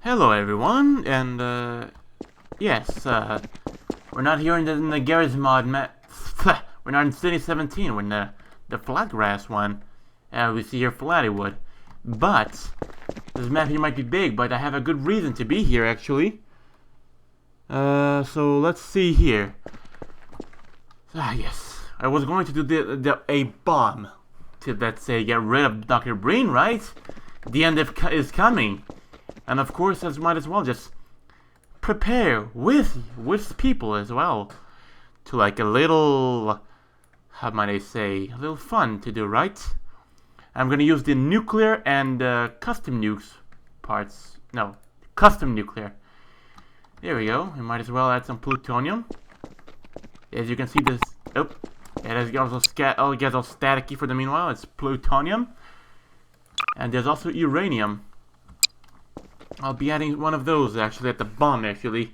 Hello everyone, and yes, we're not here in the Gmod we're not in City 17, we're in the flat grass one. We see here Flattywood. But, this map here might be big, but I have a good reason to be here actually. So let's see here. Yes, I was going to do a bomb to, let's say, get rid of Dr. Breen, right? The end is coming. And of course, I might as well just prepare with people as well. To like a little, how might I say, a little fun to do, right? I'm gonna use the nuclear and custom nukes parts. No, custom nuclear. There we go. We might as well add some plutonium. As you can see, this. Oh, it gets all staticky for the meanwhile. It's plutonium, and there's also uranium. I'll be adding one of those actually at the bomb actually.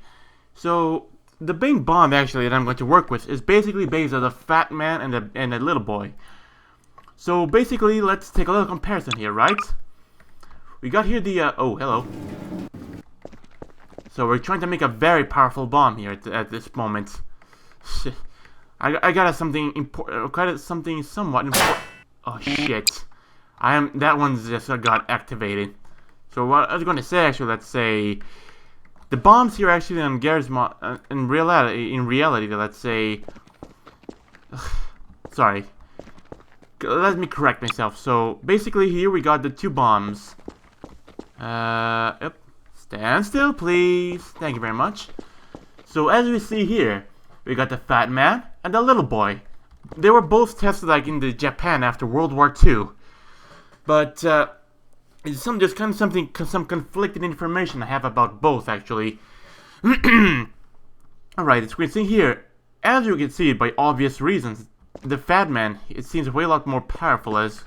So the main bomb actually that I'm going to work with is basically based on the fat man and the little boy. So basically, let's take a little comparison here, right? We got here the oh, hello. So we're trying to make a very powerful bomb here at this moment. I got something important, something somewhat important. Oh shit! That one's just got activated. So what I was going to say actually, let's say the bombs here actually on Gmod in reality, let's say. Sorry. Let me correct myself. So basically here we got the two bombs. Yep. Stand still, please. Thank you very much. So as we see here, we got the fat man and the little boy. They were both tested like in the Japan after World War II. But there's some conflicting information I have about both actually. Alright, as we can see here, as you can see by obvious reasons, the fat man, it seems way a lot more powerful, as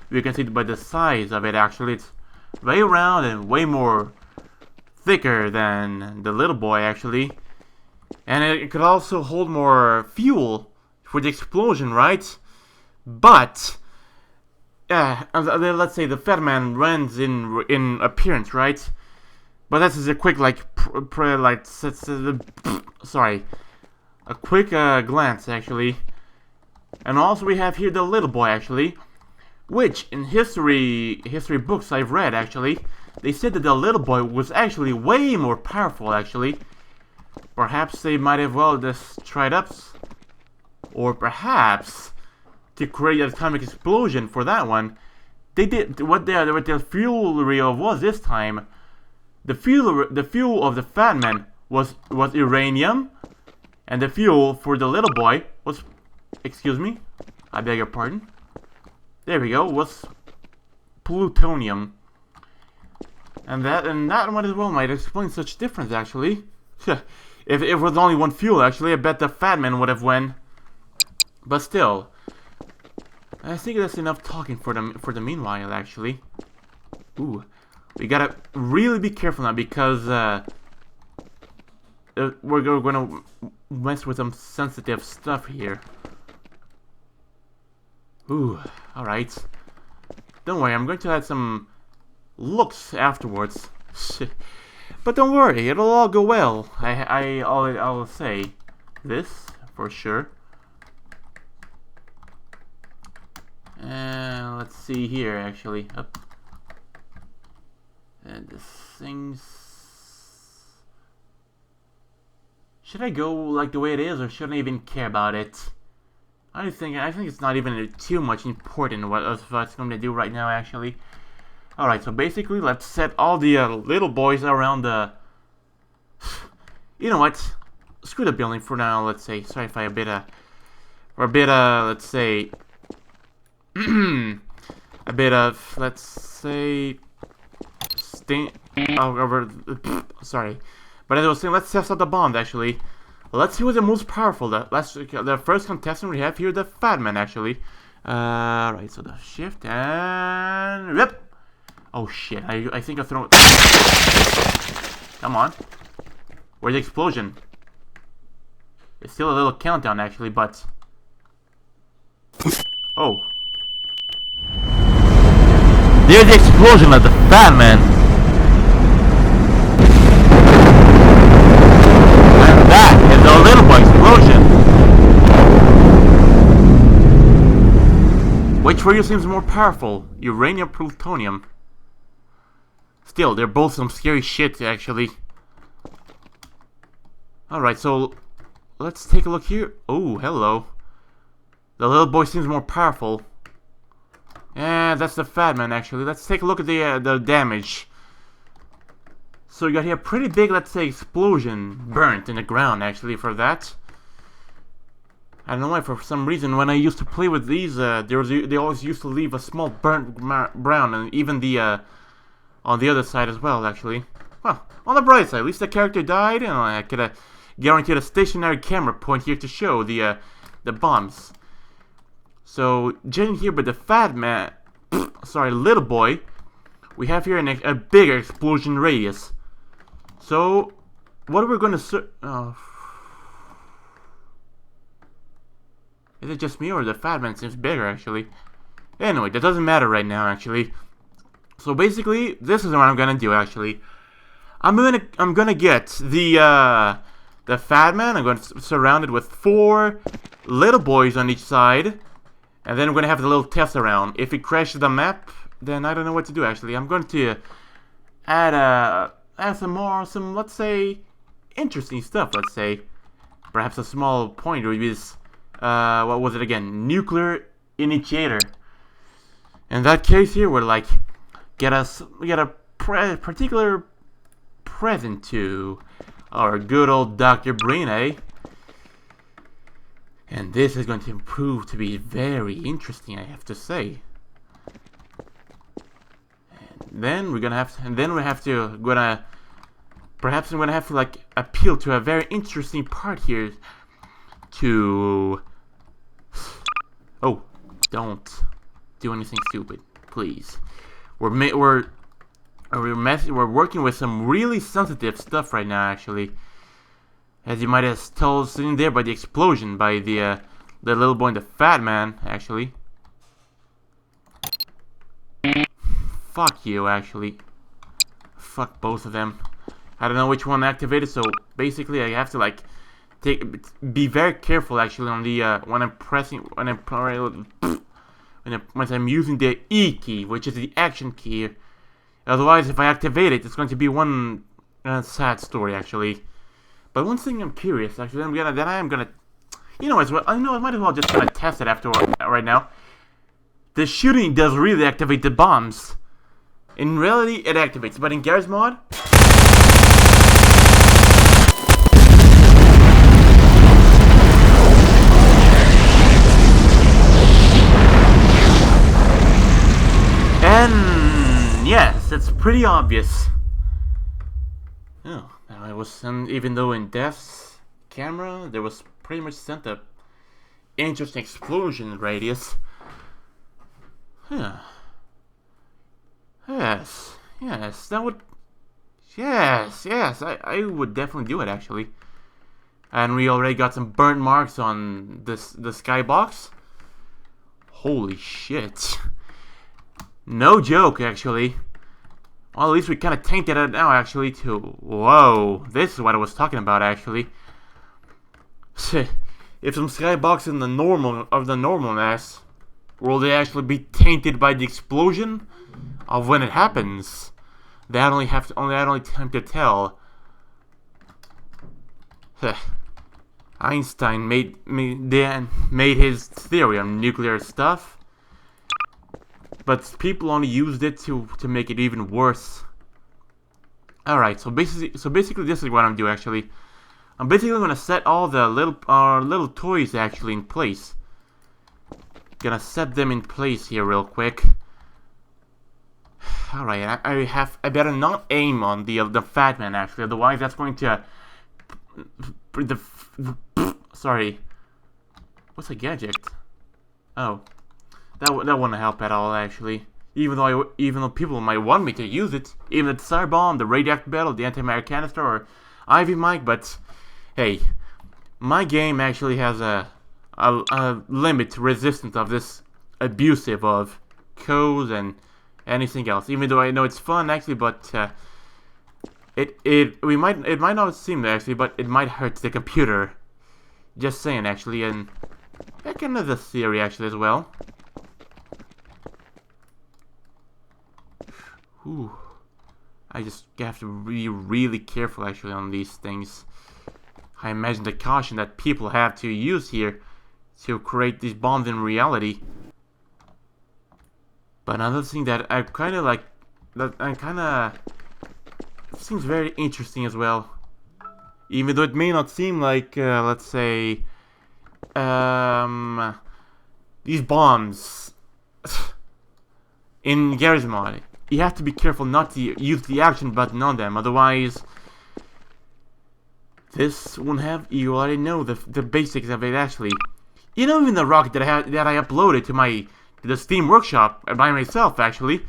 you can see by the size of it actually. It's way round and way more thicker than the little boy actually. And it could also hold more fuel for the explosion, right? But let's say the fat man runs in appearance, right? But that's just a quick sorry, a quick glance actually. And also we have here the little boy actually, which in history books I've read actually, they said that the little boy was actually way more powerful actually. Perhaps they might have well just tried up, or perhaps to create an atomic explosion for that one. They did what their fuel was this time. The fuel of the fat man was uranium, and the fuel for the little boy was, excuse me, I beg your pardon. There we go, was plutonium. And that one as well might explain such difference actually. If it was only one fuel actually, I bet the fat man would have won. But still, I think that's enough talking for the meanwhile actually. Ooh, we gotta really be careful now because we're gonna mess with some sensitive stuff here. Ooh, alright. Don't worry, I'm going to add some looks afterwards. But don't worry, it'll all go well. I'll say this for sure. Let's see here actually. Up. And this thing's. Should I go like the way it is, or shouldn't I even care about it? I think it's not even too much important what it's going to do right now actually. Alright, so basically let's set all the little boys around the. You know what? Screw the building for now. Let's say. Sorry if I let's say. A bit of, let's say, sorry. But as I was saying, let's test out the bomb actually. Let's see who's the most powerful. The first contestant we have here, the fat man actually. Right, so the shift and rip. Oh shit! I think I throw. Come on. Where's the explosion? It's still a little countdown actually, but. Oh. There's the explosion of the fat man. you seems more powerful. Uranium, plutonium. Still, they're both some scary shit, actually. Alright, so let's take a look here. Oh, hello. The little boy seems more powerful. Yeah, that's the fat man, actually. Let's take a look at the damage. So you got here a pretty big, let's say, explosion burnt in the ground, actually, for that. I don't know why, for some reason, when I used to play with these, they always used to leave a small burnt brown, and even the, on the other side as well, actually. Well, on the bright side, at least the character died, and I could guarantee a stationary camera point here to show the bombs. So, judging here by the fat man, sorry, little boy, we have here a bigger explosion radius. So, what are we going to is it just me, or the fat man seems bigger, actually? Anyway, that doesn't matter right now, actually. So basically, this is what I'm gonna do, actually. I'm gonna get the fat man. I'm gonna surround it with 4 little boys on each side, and then we're gonna have the little test around. If it crashes the map, then I don't know what to do, actually. I'm going to add some let's say interesting stuff. Let's say perhaps a small pointer is what was it again? Nuclear initiator. In that case here, we're like get a particular present to our good old Dr. Breen, eh? And this is going to prove to be very interesting, I have to say. And then we're gonna have to, perhaps I'm gonna have to like appeal to a very interesting part here. Oh, don't do anything stupid, please. We're working with some really sensitive stuff right now, actually. As you might have told, sitting there by the explosion, by the little boy and the fat man, actually. Fuck you, actually. Fuck both of them. I don't know which one activated, so basically I have to like be very careful, actually, on the once I'm using the E key, which is the action key. Otherwise, if I activate it, it's going to be one sad story, actually. But one thing I'm curious, actually, I am gonna, you know, I might as well just kind of test it right now. The shooting does really activate the bombs. In reality, it activates, but in Gmod, and yes, it's pretty obvious. Oh, I was, even though in Death's camera, there was pretty much sent a interesting explosion radius. Yeah. Yes, that would, yes, I would definitely do it, actually. And we already got some burnt marks on the skybox. Holy shit. No joke, actually. Well, at least we kind of tainted it now, actually, too. Whoa, this is what I was talking about, actually. If some skybox in the normal mass, will they actually be tainted by the explosion of when it happens? That only time to tell. Einstein made his theory on nuclear stuff, but people only used it to make it even worse. Alright, so basically this is what I'm doing, actually. I'm basically gonna set all the little toys actually in place. Gonna set them in place here real quick. Alright, I better not aim on the fat man, actually, otherwise that's going to sorry. What's a gadget? Oh. That wouldn't help at all, actually. Even though people might want me to use it, even the Tsar Bomb, the radioactive battle, the anti-matter canister, or Ivy Mike, but hey, my game actually has a limit resistance of this abusive of codes and anything else. Even though I know it's fun, actually, but it might not seem that, actually, but it might hurt the computer. Just saying, actually, and that kind of the theory, actually, as well. Whew. I just have to be really careful actually on these things. I imagine the caution that people have to use here to create these bombs in reality. But another thing that I kind of like, seems very interesting as well. Even though it may not seem like, let's say, these bombs in Gmod. You have to be careful not to use the action button on them, otherwise this won't have. You already know the basics of it actually. You know, even the rocket that I uploaded to the Steam Workshop by myself actually.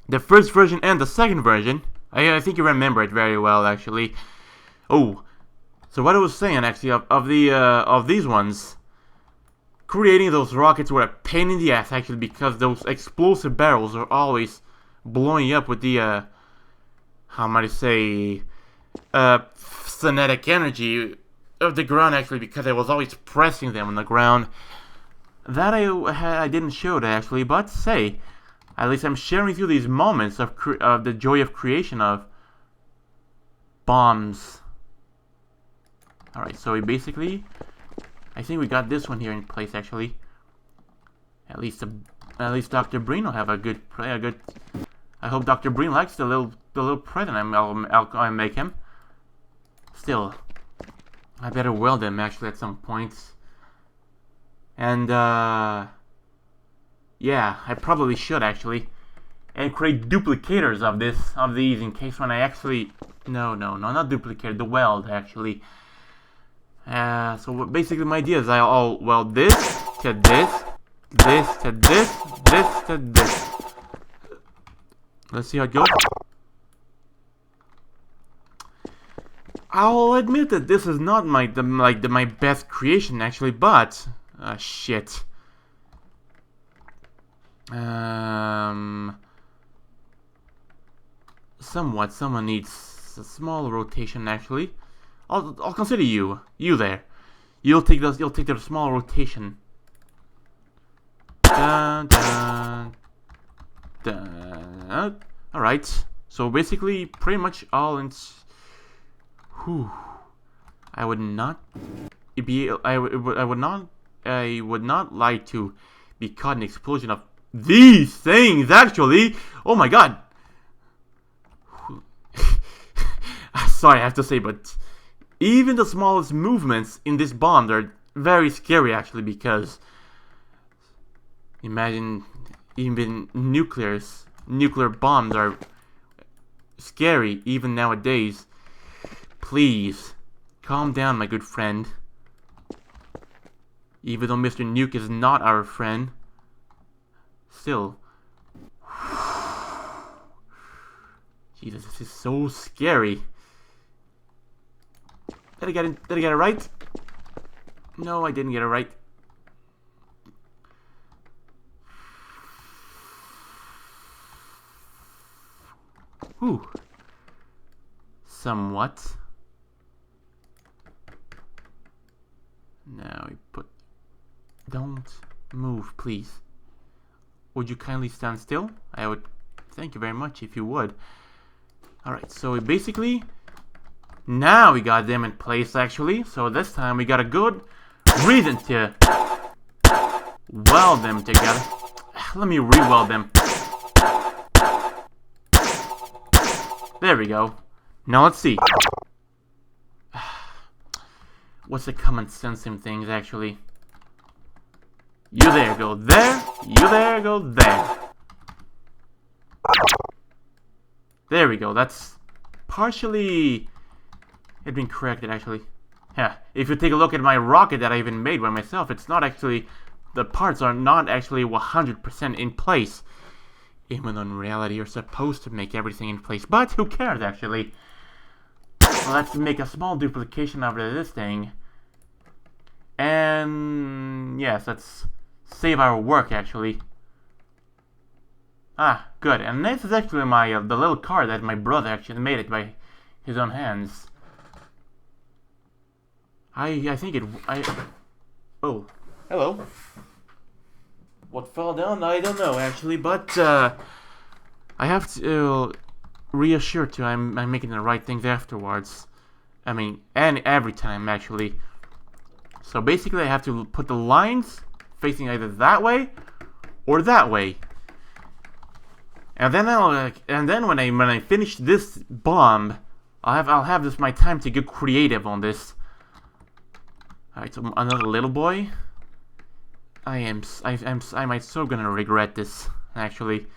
The first version and the second version. I think you remember it very well actually. Oh, so what I was saying actually of these ones. Creating those rockets were a pain in the ass actually, because those explosive barrels are always blowing up with the how might I say, kinetic energy of the ground actually, because I was always pressing them on the ground. That I didn't show that actually, but say, at least I'm sharing with you these moments of the joy of creation of bombs. All right, so we basically. I think we got this one here in place actually. At least Dr. Breen will have a good. I hope Dr. Breen likes the little present I'll make him. Still, I better weld them actually at some points. And yeah, I probably should actually, and create duplicators of these in case when I actually no, not duplicate, the weld actually. So basically my idea is I'll weld this to this, this to this, this to this. Let's see how it goes. I'll admit that this is not my best creation actually, but shit. Somewhat. Someone needs a small rotation actually. I'll consider you there. You'll take the small rotation. Dun, dun, dun. All right. So basically, pretty much all in. Whew. I would not like to be caught in an explosion of these things. Actually, oh my god. Sorry, I have to say, but. Even the smallest movements in this bomb are very scary actually, because imagine even nuclear bombs are scary even nowadays. Please calm down, my good friend. Even though Mr. Nuke is not our friend, still. Jesus, this is so scary. Did I get it right? No, I didn't get it right. Whew. Somewhat. Now we put. Don't move, please. Would you kindly stand still? I would thank you very much if you would. Alright, so we basically. Now we got them in place actually, so this time we got a good reason to weld them together. Let me re-weld them. There we go. Now let's see. What's the common sense in things actually? You there, go there. You there, go there. There we go. That's partially. It's been corrected actually. Yeah, if you take a look at my rocket that I even made by myself, it's not actually, the parts are not actually 100% in place. Even though in reality you're supposed to make everything in place, but who cares actually? Well, let's make a small duplication of this thing. And yes, let's save our work actually. Ah, good. And this is actually my the little car that my brother actually made it by his own hands. I think it. Oh, hello. What fell down? I don't know actually, but I have to reassure to I'm making the right things afterwards. I mean, and every time actually. So basically, I have to put the lines facing either that way or that way. And then when I finish this bomb, I'll have this my time to get creative on this. Alright, so another little boy. I'm so gonna regret this actually.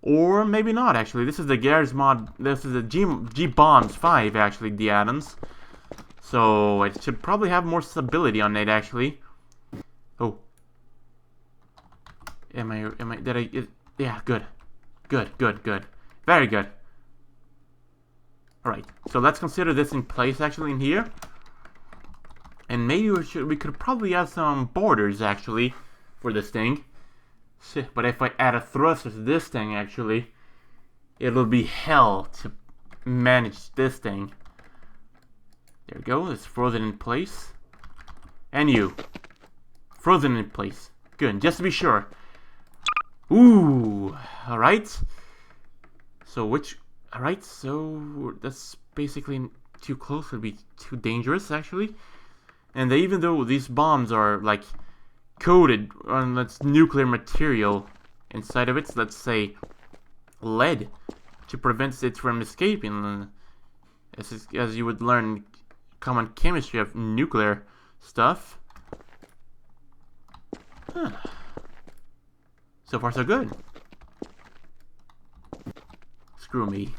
Or maybe not actually. This is the Gmod. This is the Gbombs 5 actually, the add-ons. So it should probably have more stability on it actually. Oh. Yeah, good. Good. Very good. Alright, so let's consider this in place actually in here. And maybe we could probably add some borders actually for this thing. But if I add a thruster to this thing actually, it'll be hell to manage this thing. There we go, it's frozen in place. And you. Frozen in place. Good, just to be sure. Ooh, alright. Alright, so that's basically too close, it'd be too dangerous actually. And even though these bombs are like coated on that's nuclear material inside of it, let's say lead, to prevent it from escaping, as you would learn common chemistry of nuclear stuff. Huh. So far so good. Screw me.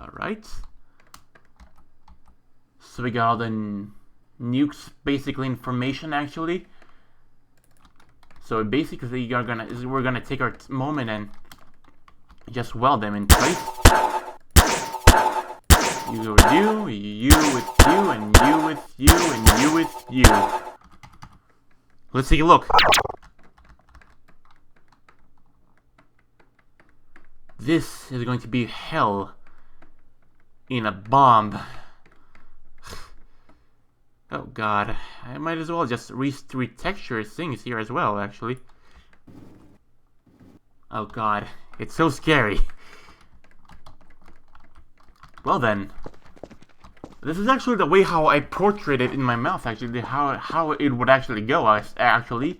Alright. So we got all the nukes, basically information actually. So basically we're gonna take our moment and just weld them in place. You with you, you with you, and you with you, and you with you. Let's take a look. This is going to be hell in a bomb. Oh god, I might as well just retexture things here as well, actually. Oh god, it's so scary. Well then, this is actually the way how I portrayed it in my mouth, actually, how it would actually go, actually.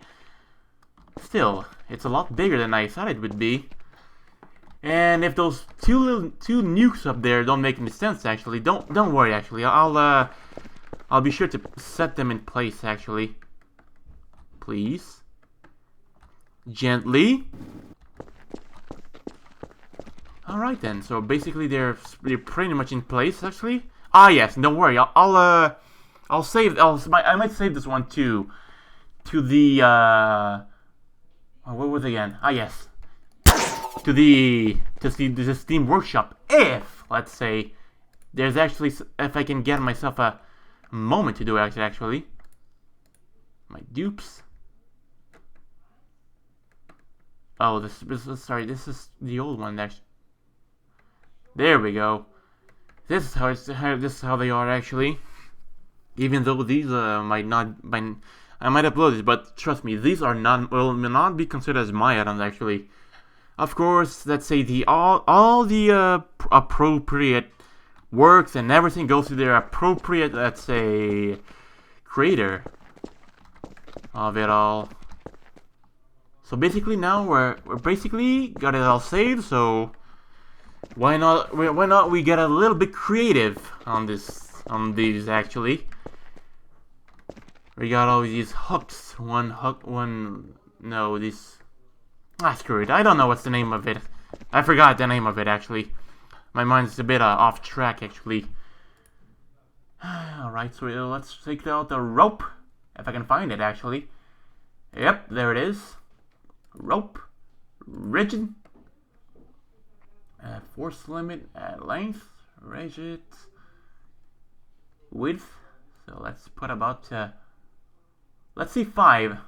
Still, it's a lot bigger than I thought it would be. And if those two nukes up there don't make any sense, actually, don't worry, actually. I'll be sure to set them in place, actually. Please. Gently. Alright then, so basically they're pretty much in place, actually. Ah yes, don't worry, I might save this one too. To the, what was it again? Ah yes. To the Steam Workshop, if, let's say, there's actually, if I can get myself a moment to do it, actually. My dupes. Oh, this is the old one. There we go. This is how they are actually. Even though these might not, I might upload this, but trust me, these will not be considered as my add-ons actually. Of course, let's say all the appropriate works and everything goes to their appropriate, let's say, creator of it all. So basically now we're basically got it all saved. So why not we get a little bit creative on these actually. We got all these hooks. Screw it. I don't know what's the name of it. I forgot the name of it, actually. My mind's a bit off track, actually. Alright, so let's take out the rope. If I can find it, actually. Yep, there it is. Rope. Rigid. Force limit. Length. Rigid. Width. So let's put about... let's see 5.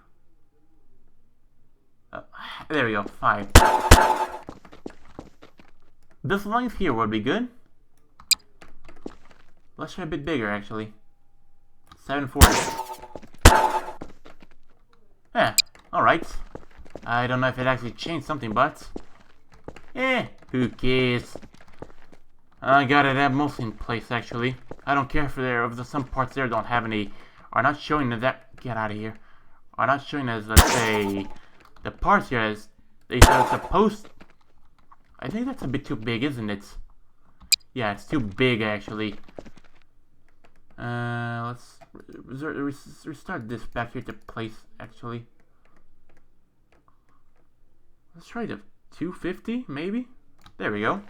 There we go, 5. This length here would be good. Let's try a bit bigger, actually. 740. Eh, alright. I don't know if it actually changed something, but... who cares? I got it mostly in place, actually. I don't care if some parts there don't have any... are not showing that... get out of here. Are not showing as, let's say... the parts here as... they said it's supposed... I think that's a bit too big, isn't it? Yeah, it's too big, actually. Let's restart this back here to place, actually. Let's try the 250, maybe? There we go.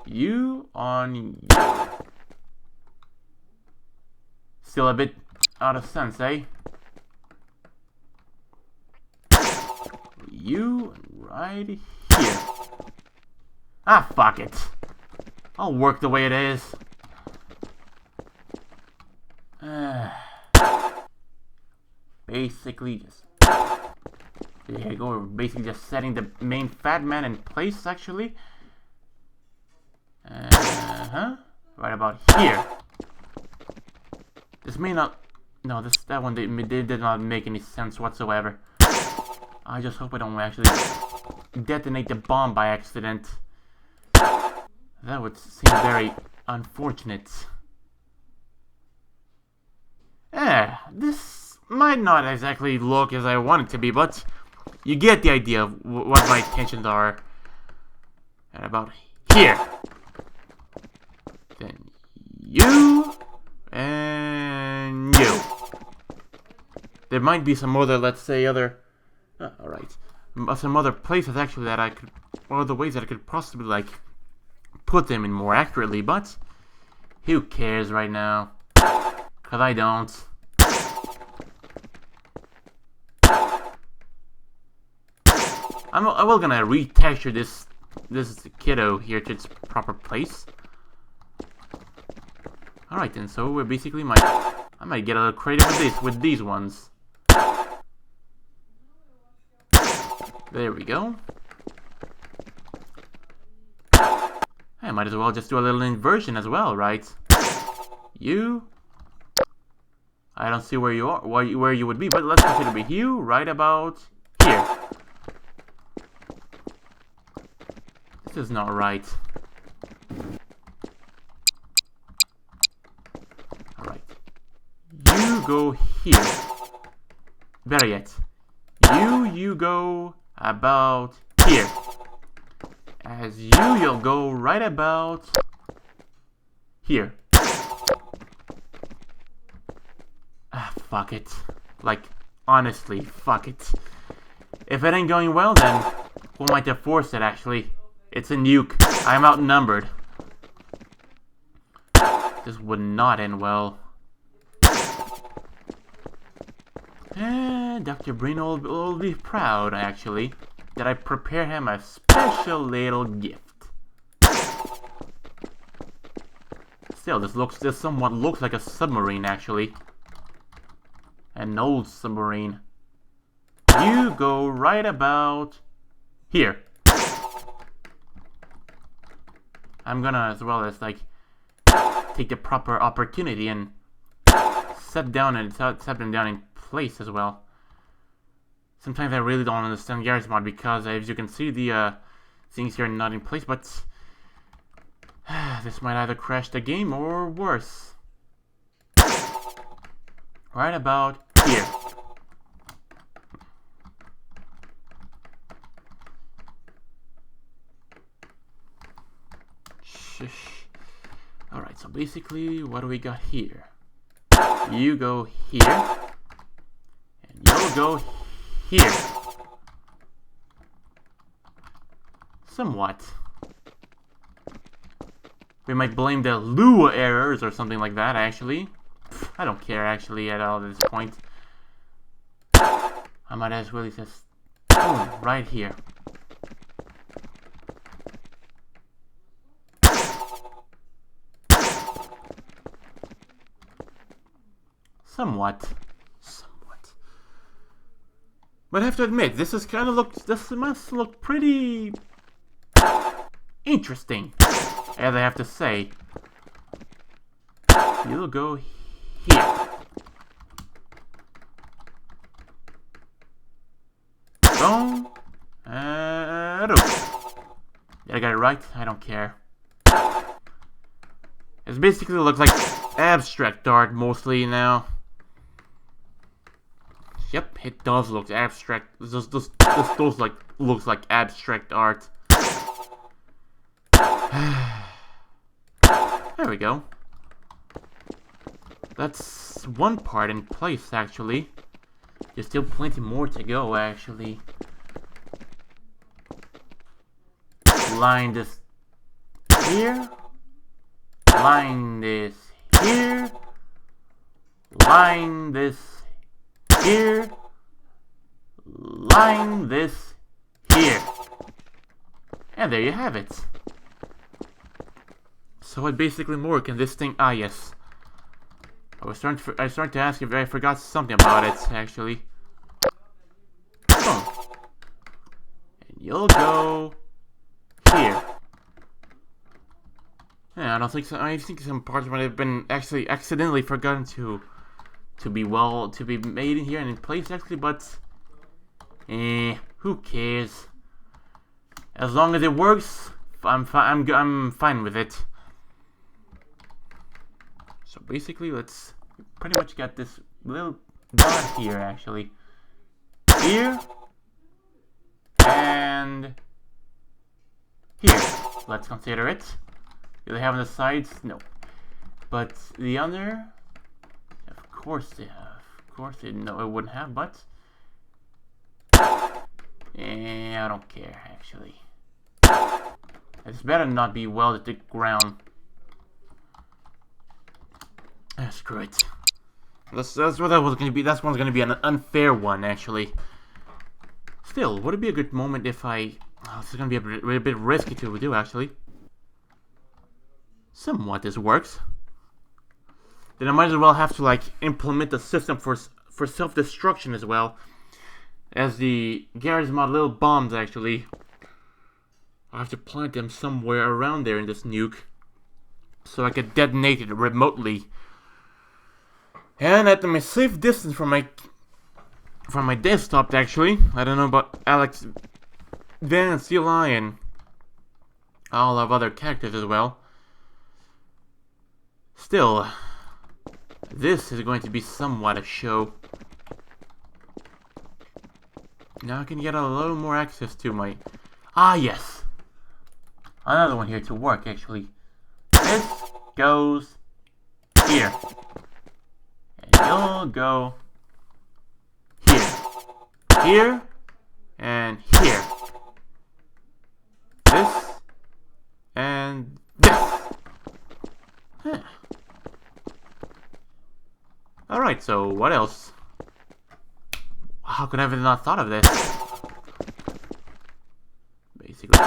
You on you. Still a bit out of sense, eh? You right here. Ah, fuck it. I'll work the way it is. Basically just... there you go, we're basically just setting the main fat man in place, actually. Right about here. This may not... no, that one did not make any sense whatsoever. I just hope I don't actually detonate the bomb by accident. That would seem very unfortunate. This might not exactly look as I want it to be, but you get the idea of what my intentions are. And about here. Then you and you. There might be some other, let's say, other... alright. Some other places actually that I could... or other ways that I could possibly, like, put them in more accurately, but who cares right now? Cause I don't. I will gonna retexture this kiddo here to its proper place. Alright then, so we're basically I might get a little creative with these ones. There we go. I might as well just do a little inversion as well, right? You. I don't see where you are, where you would be, but let's consider be you right about here. This is not right. Alright. You go here. Better yet. You go about here. As you'll go right about here. Ah, fuck it. Like, honestly, fuck it. If it ain't going well, then we'll might have forced it, actually. It's a nuke. I'm outnumbered. This would not end well. And Dr. Breen will be proud, actually, that I prepare him a special little gift. Still, this somewhat looks like a submarine, actually. An old submarine. You go right about here. I'm gonna, as well as, like, take the proper opportunity and set them down in place as well. Sometimes I really don't understand Gmod because, as you can see, the things here are not in place, but this might either crash the game or worse. Right about here. Alright, so basically, what do we got here? You go here, and you'll go here. Somewhat. We might blame the Lua errors or something like that, actually. I don't care, actually, at all at this point. I might as well just... boom, right here. Somewhat. But I have to admit, this must look pretty interesting, as I have to say. You'll go here. Boom. And did I get it right? I don't care. It basically looks like abstract art mostly now. Yep, it does look abstract. This does like looks like abstract art. There we go. That's one part in place actually. There's still plenty more to go actually. Line this here. Line this here. Line this here. Line this here. And there you have it. So what basically more can this thing... Ah, yes. I was starting to ask if I forgot something about it, actually. Oh. And you'll go... here. Yeah, I don't think so. I think some parts might have been actually accidentally forgotten to be made in here and in place actually, but who cares? As long as it works, I'm fine with it. So basically, let's pretty much get this little dot here actually. Here and here. Let's consider it. Do they have on the sides? No. But the other, of course they have. Of course they no, it wouldn't have. But I don't care actually. It's better not be welded to the ground. Screw it. That's what that was gonna be. That's one's gonna be an unfair one actually. Still, would it be a good moment if I? Oh, this is gonna be a bit risky to do actually. Somewhat this works. Then I might as well have to like implement the system for self-destruction as well as the Gmod little bombs actually. I have to plant them somewhere around there in this nuke so I can detonate it remotely and at a safe distance from my desktop actually. I don't know about Alex, Van, CLI, and all of other characters as well. Still, this is going to be somewhat a show. Now I can get a little more access to my... Ah, yes! Another one here to work, actually. This goes here. And you'll go here. Here. And here. This. And this. Huh. Alright, so what else? How could I have not thought of this? Basically,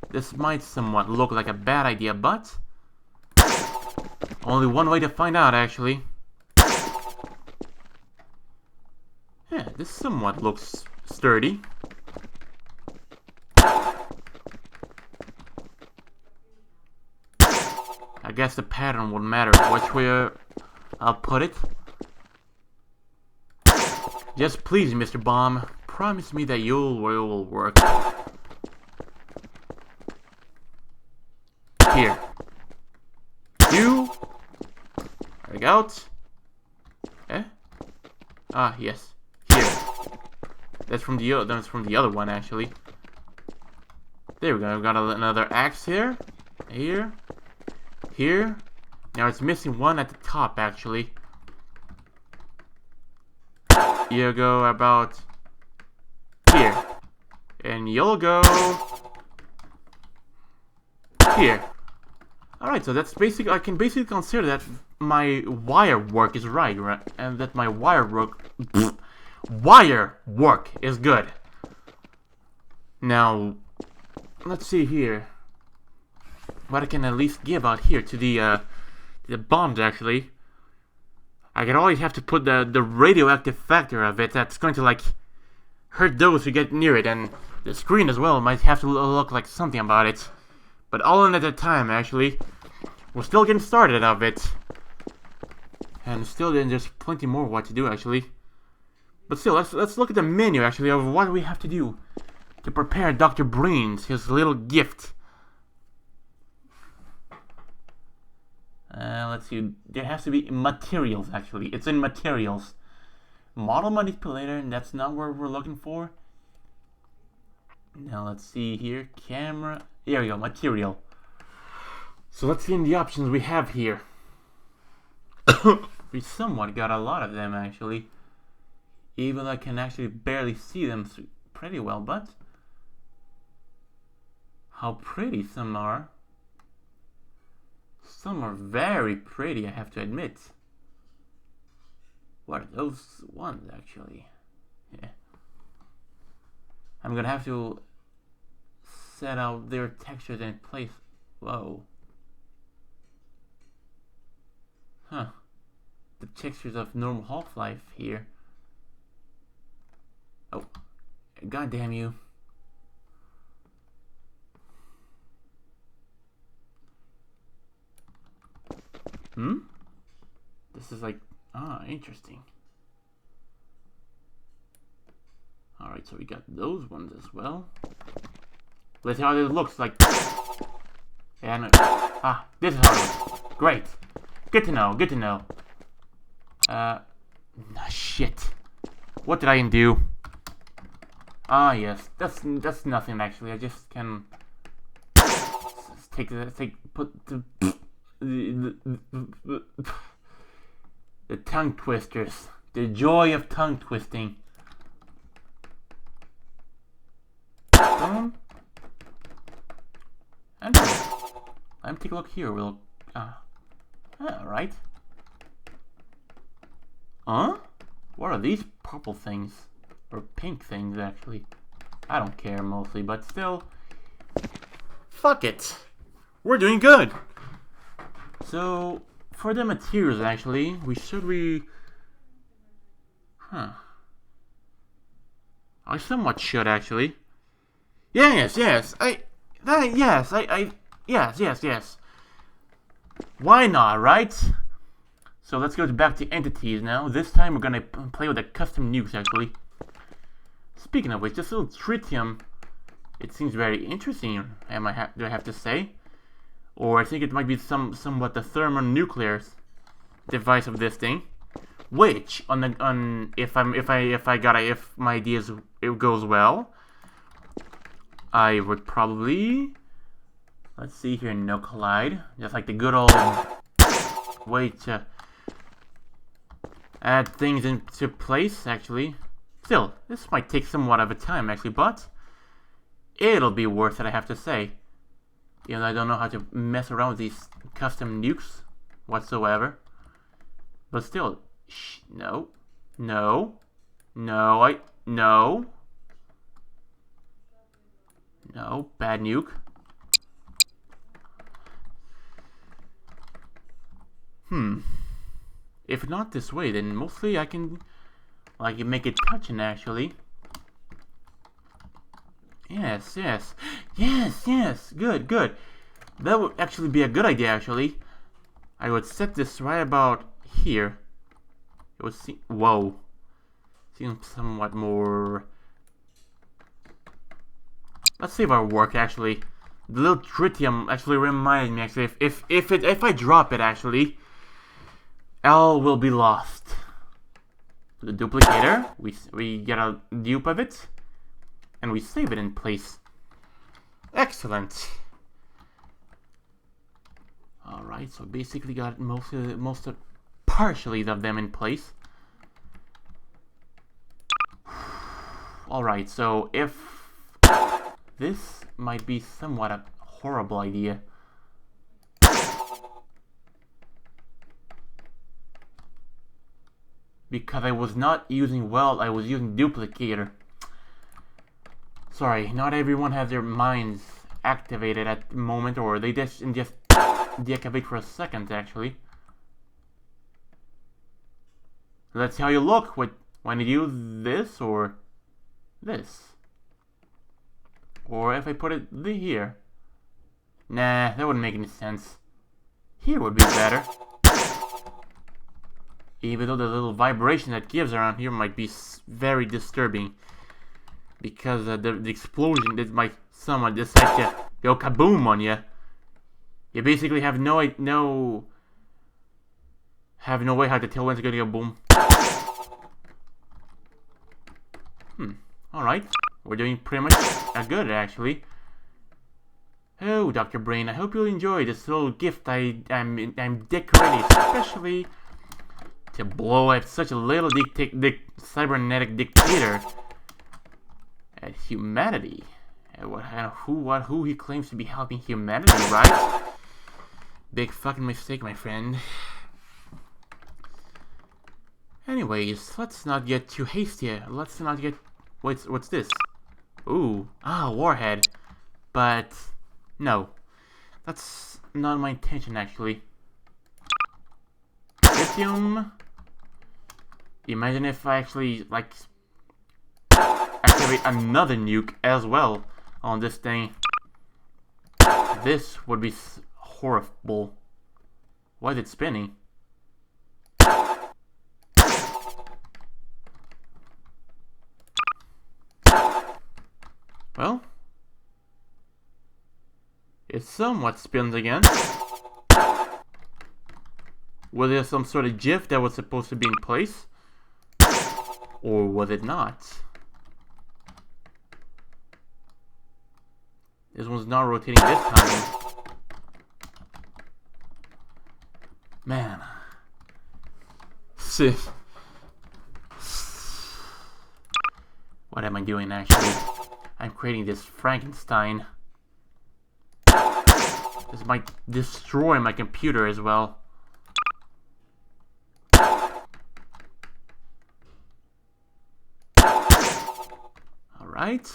this might somewhat look like a bad idea, but only one way to find out, actually. Yeah, this somewhat looks sturdy. I guess the pattern would matter which way I'll put it. Just please, Mr. Bomb, promise me that will work. Here. You. Break out. Eh? Ah, yes. Here. That's from the other one, actually. There we go. I've got another axe here. Here. Here. Now it's missing one at the top, actually. You go about here. And you'll go here. Alright, so that's basically, I can basically consider that my wire work is right? And that my wire work is good. Now, let's see here. What I can at least give out here to the bombs, actually. I can always have to put the radioactive factor of it that's going to like hurt those who get near it, and the screen as well might have to look like something about it. But all in at a time, actually. We're still getting started of it. And still then there's plenty more what to do actually. But still, let's look at the menu actually of what we have to do to prepare Dr. Breen's his little gift. Let's see, there has to be materials actually. It's in materials. Model manipulator, and that's not what we're looking for. Now let's see here, camera, here we go, material. So let's see in the options we have here. We somewhat got a lot of them actually. Even though I can actually barely see them pretty well, but how pretty some are. Some are very pretty, I have to admit. What are those ones actually? Yeah. I'm gonna have to set out their textures in place. Whoa. Huh. The textures of normal Half-Life here. Oh. God damn you. This is like, interesting. Alright, so we got those ones as well. Let's see how this looks like. And this is how it looks. Great. Good to know, good to know. Shit. What did I do? Yes, that's nothing actually. I just can put the tongue twisters. The joy of tongue twisting. And let me take a look here. We'll alright. What are these purple things? Or pink things actually? I don't care mostly, but still. Fuck it. We're doing good. So for the materials actually, I somewhat should actually. Yes. Yes. Why not, right? So let's go back to entities now. This time we're gonna play with the custom nukes actually. Speaking of which, this little tritium, it seems very interesting. Do I have to say? Or I think it might be somewhat the thermonuclear device of this thing. Which if my ideas it goes well, I would probably, let's see here, no collide, just like the good old way to add things into place actually. Still, this might take somewhat of a time actually, but it'll be worth it, I have to say. You know, I don't know how to mess around with these custom nukes whatsoever. But still, no, bad nuke. If not this way, then mostly I can, like, make it touching actually. Yes, good. That would actually be a good idea actually. I would set this right about here. It would seem, whoa. Seems somewhat more. Let's see if it'll work actually. The little tritium actually reminded me actually, if I drop it actually, L will be lost. The duplicator, we get a dupe of it, and we save it in place. Excellent. Alright, so basically got most of partially of them in place. Alright, so if this might be somewhat a horrible idea. Because I was not using weld, I was using duplicator. Sorry, not everyone has their minds activated at the moment, or they just deactivate for a second actually. Let's see how you look when you do this or this. Or if I put it here. Nah, that wouldn't make any sense. Here would be better. Even though the little vibration that gives around here might be very disturbing. Because the explosion that might someone decide to go kaboom on you. You basically have no way how to tell when it's gonna go boom. Alright. We're doing pretty much good actually. Oh, Dr. Breen, I hope you'll enjoy this little gift I'm decorating especially to blow up such a little cybernetic dictator at humanity. Who he claims to be helping humanity, right? Big fucking mistake, my friend. Anyways, let's not get too hasty. Let's not get... What's this? Ooh, warhead. But, no. That's not my intention, actually. Lithium. Imagine if I actually, like, activate another nuke as well on this thing. This would be horrible. Why is it spinning? Well, it somewhat spins again. Was there some sort of GIF that was supposed to be in place? Or was it not? This one's not rotating this time. Man. What am I doing actually? I'm creating this Frankenstein. This might destroy my computer as well. Alright.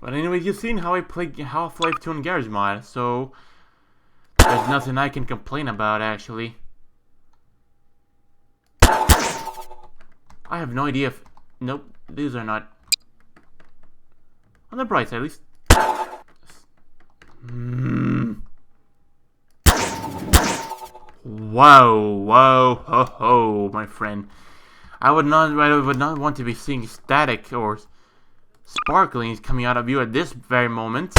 But anyways, you've seen how I play Half-Life 2 in Gmod, so there's nothing I can complain about, actually. I have no idea if... Nope, these are not... On the bright side, at least... Whoa, ho, ho, my friend. I would not want to be seeing static or sparklings coming out of you at this very moment.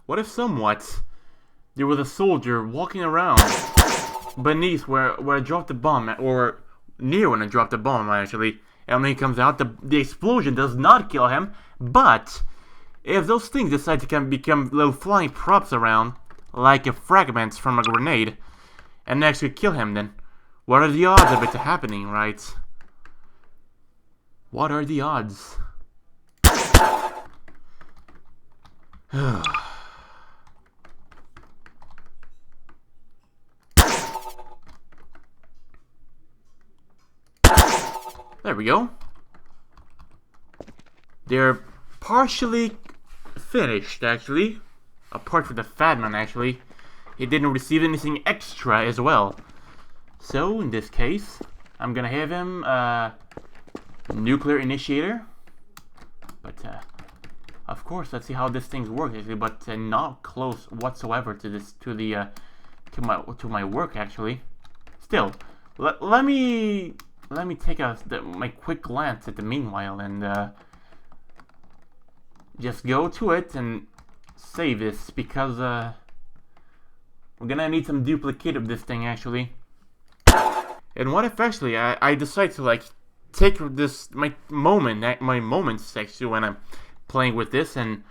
What if somewhat there was a soldier walking around beneath where I dropped the bomb, or near when I dropped the bomb actually, and when he comes out, the explosion does not kill him, but if those things decide to become little flying props around, like fragments from a grenade, and actually kill him, then what are the odds of it happening, right? What are the odds? There we go. They're partially finished, actually. Apart from the fat man, actually. He didn't receive anything extra as well. So, in this case, I'm gonna have him nuclear initiator. But, of course, let's see how this thing works, actually. But not close whatsoever to this, to my work, actually. Still, let me take my quick glance at the meanwhile and just go to it and save this, because we're gonna need some duplicate of this thing actually. And what if actually I decide to like take my moments actually when I'm playing with this and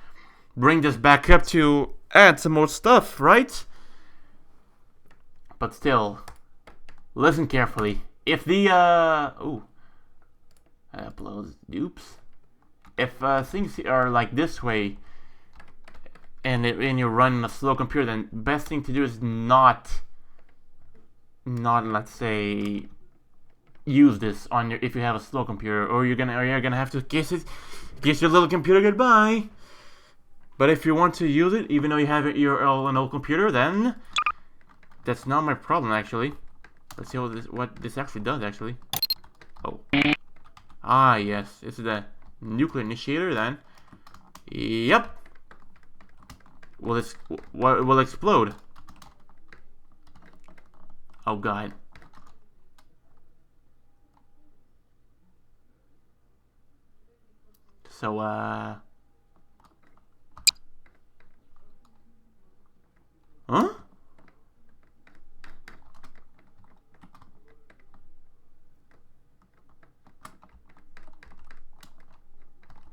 bring this back up to add some more stuff, right? But still, listen carefully. If the uploads, oops. If things are like this way, and you're running a slow computer, then best thing to do is not let's say use this on if you have a slow computer, or you're gonna have to kiss your little computer goodbye. But if you want to use it, even though you have your an old computer, then that's not my problem actually. Let's see what this actually does actually. Oh. Ah yes, this is the nuclear initiator then. Yep. Will explode. Oh god. So huh?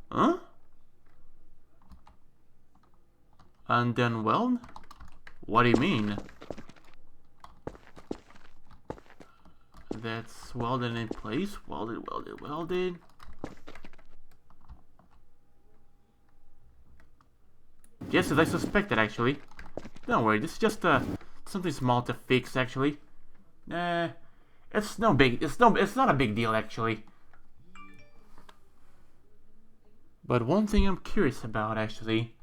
Huh? And then weld? What do you mean? That's welded in place. Welded, welded, welded. Yes, as I suspected actually. Don't worry, this is just something small to fix actually. It's not a big deal actually. But one thing I'm curious about actually,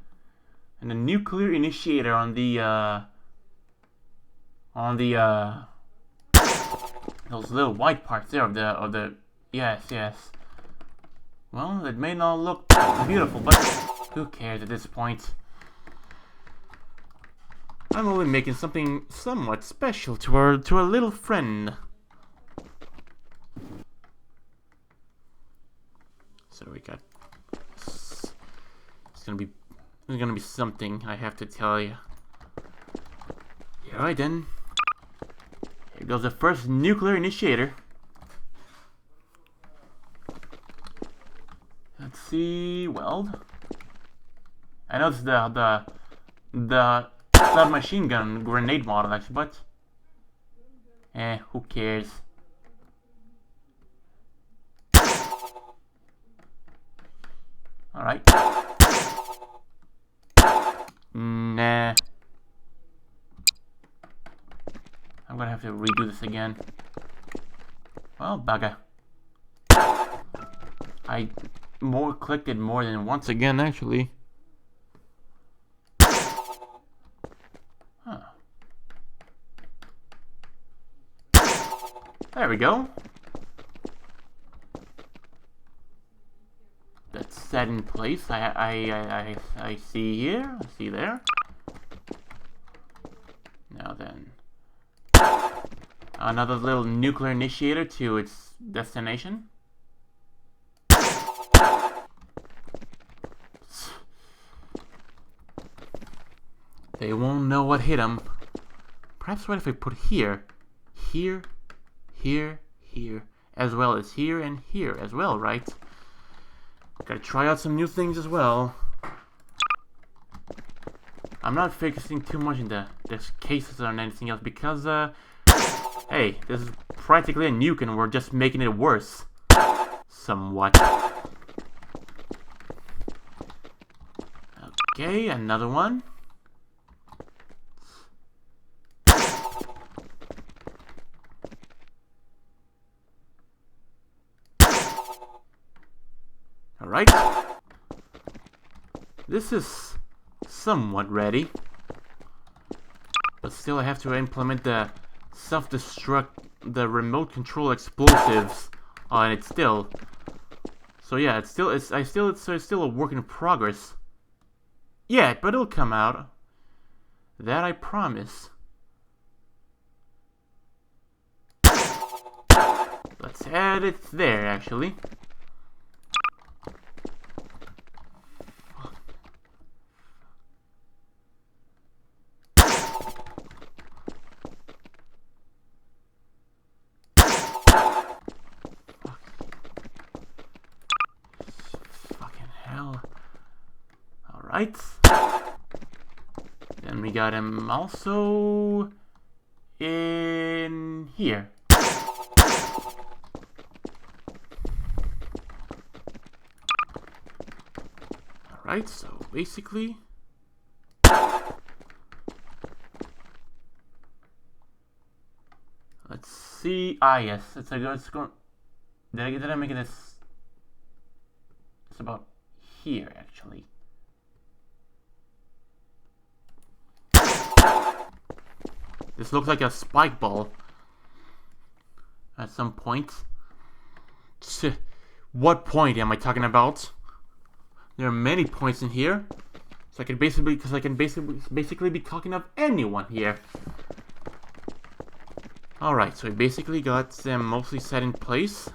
and the nuclear initiator on the those little white parts there of the yes. Well, it may not look beautiful, but who cares at this point? I'm only making something somewhat special to our little friend. So we got. It's gonna be something, I have to tell you. Yeah, alright then. Here goes the first nuclear initiator. Let's see, weld. I know it's the submachine gun grenade model actually, but who cares? Alright. Nah. I'm gonna have to redo this again. Well, bugger. I clicked it more than once again, actually. Huh. There we go. That's set in place. I see here. I see there. Now then, another little nuclear initiator to its destination. They won't know what hit them. Perhaps what if I put here, here, here, here, as well as here and here as well, right? Gotta try out some new things as well. I'm not focusing too much in the cases or anything else because, hey, this is practically a nuke and we're just making it worse. Somewhat. Okay, another one. Alright. This is somewhat ready. But still I have to implement the self-destruct, the remote control explosives on it still. So yeah, it's still a work in progress. Yeah, but it'll come out. That I promise. Let's add it there actually. Alright. Then we got him also in here. Alright, so basically let's see. Ah yes, it's going. Did I make this? It's about here actually. This looks like a spike ball. At some point. What point am I talking about? There are many points in here. So I can basically be talking of anyone here. Alright, so we basically got them mostly set in place.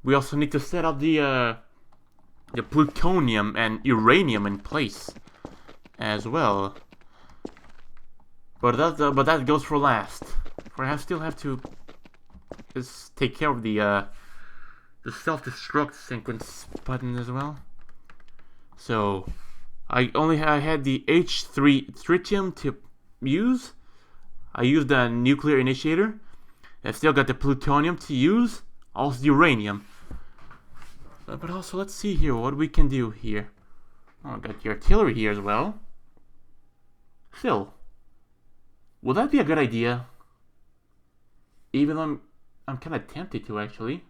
We also need to set up the plutonium and uranium in place as well. But that goes for last. For I still have to just take care of the self-destruct sequence button as well. So I had the H3 tritium to use. I used the nuclear initiator. I still got the plutonium to use. Also the uranium. But also, let's see here what we can do here. Oh, I got the artillery here as well. Still, will that be a good idea? Even though I'm kind of tempted to, actually.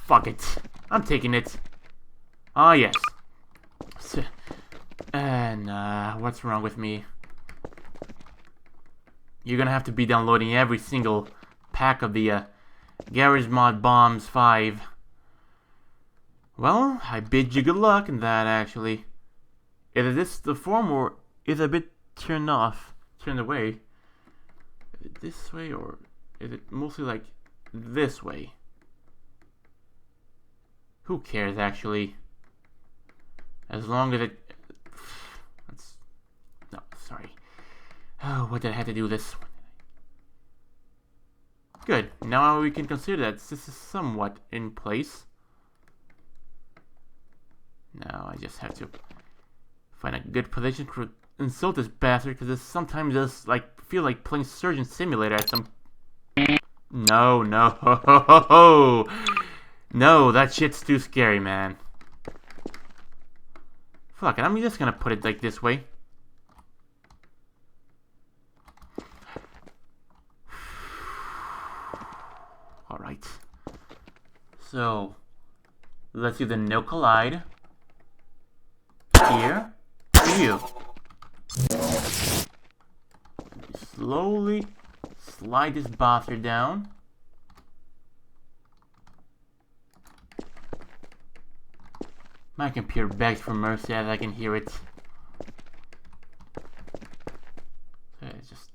Fuck it. I'm taking it. Ah, yes. And, what's wrong with me? You're gonna have to be downloading every single pack of the, Gmod Bombs 5. Well, I bid you good luck in that, actually. Is this the form, or is it a bit turned away? Is it this way, or is it mostly like this way? Who cares, actually? As long as it... No, sorry. Oh, what did I have to do this? Good. Now we can consider that this is somewhat in place. Now I just have to find a good position to insult this bastard, because it sometimes just like feel like playing Surgeon Simulator at some... No, no, that shit's too scary, man. Fuck it, I'm just gonna put it like this way. Alright. So, let's do the no collide. Here. You. Slowly slide this bastard down. My computer begs for mercy as I can hear it. So just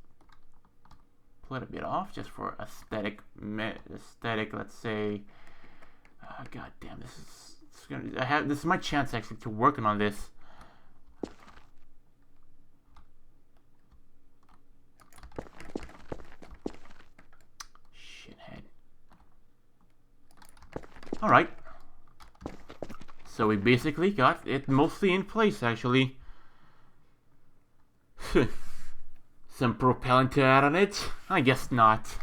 pull it a bit off, just for aesthetic. Let's say. God damn, this is my chance actually to working on this. Shithead. All right. So we basically got it mostly in place, actually. Some propellant to add on it? I guess not.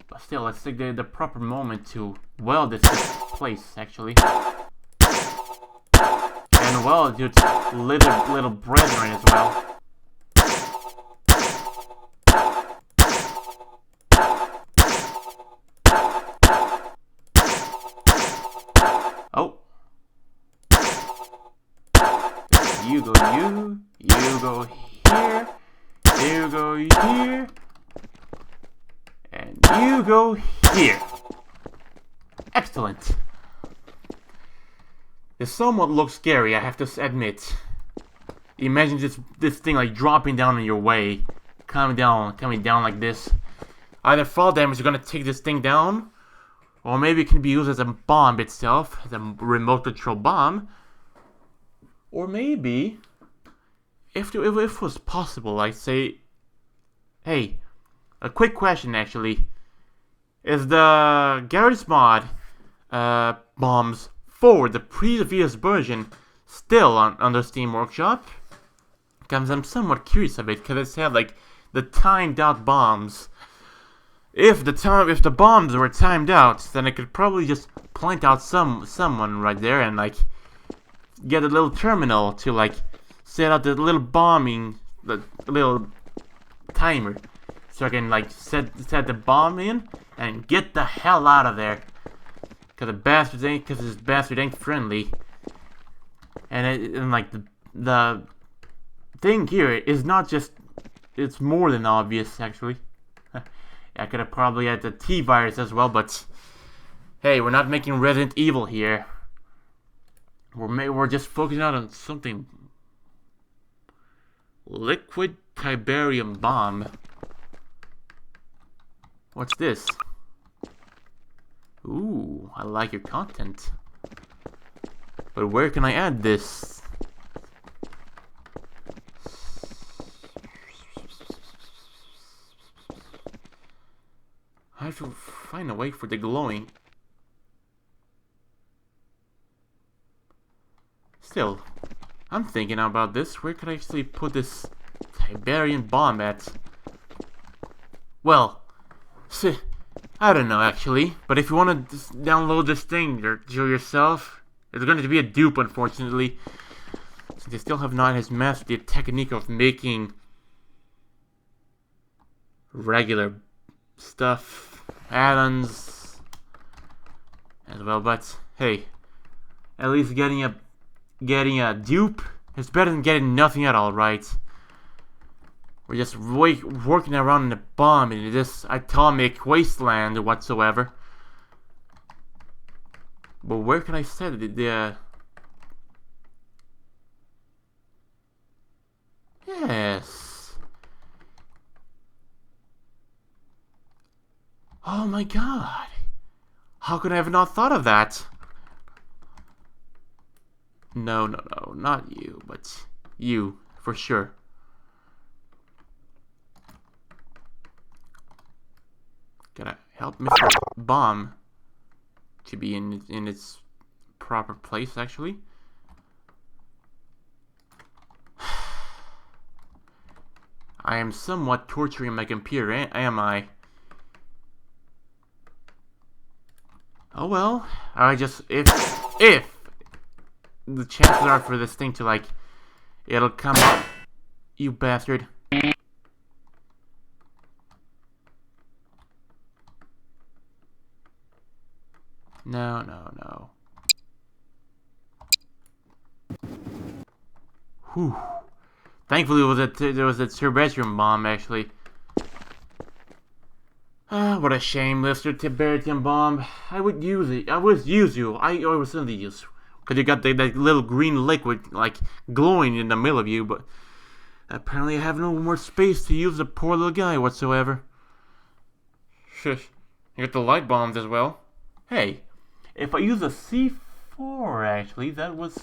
But still, let's take the proper moment to weld this in place, actually. And weld its little brethren as well. Oh. You go here, you go here, and you go here. Excellent. This somewhat looks scary, I have to admit. Imagine this thing like dropping down in your way, coming down like this. Either fall damage is gonna take this thing down, or maybe it can be used as a bomb itself, as a remote control bomb. Or maybe, if it was possible, I'd say, hey, a quick question actually. Is the Gmod bombs for the previous version still under Steam Workshop? Because I'm somewhat curious of it, because it said like the timed out bombs. If the bombs were timed out, then I could probably just point out someone right there and like get a little terminal to like set out the little bombing, the little timer, so I can like set the bomb in and get the hell out of there. Cause this bastard ain't friendly, and like the thing here is not just... It's more than obvious, actually. I could have probably had the T-virus as well, but... Hey, we're not making Resident Evil here. We're just focusing out on something... Liquid Tiberium Bomb. What's this? Ooh, I like your content. But where can I add this? I have to find a way for the glowing. Still, I'm thinking about this. Where could I actually put this Tiberian bomb at? Well, I don't know actually. But if you want to download this thing yourself, it's going to be a dupe, unfortunately. Since they still have not mastered the technique of making regular stuff, add-ons as well. But hey, at least getting a dupe is better than getting nothing at all, right? We're just working around in a bomb in this atomic wasteland whatsoever. But where can I set it? Yes. Oh my god. How could I have not thought of that? No, not you, but you, for sure. Gotta help Mr. Bomb to be in its proper place, actually. I am somewhat torturing my computer, am I? Oh well, if the chances are for this thing to, like, it'll come up, you bastard. No. Whew. Thankfully, there was a Tibertium bomb, actually. Ah, what a shame, Mr. Tibertium bomb. I would use it. I would use you. I always certainly use. Because you got that little green liquid, like, glowing in the middle of you, but apparently I have no more space to use the poor little guy whatsoever. Shush. You got the light bombs as well. Hey, if I use a C4, actually, that was...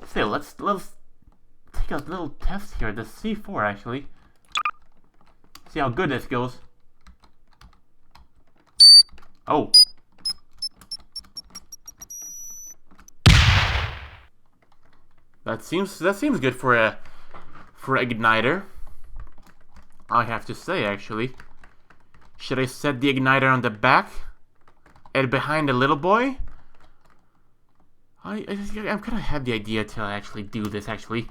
Still, let's take a little test here. The C4, actually. See how good this goes. Oh. That seems good for an igniter. I have to say, actually. Should I set the igniter on the back and behind the little boy? I'm gonna have the idea to actually do this, actually.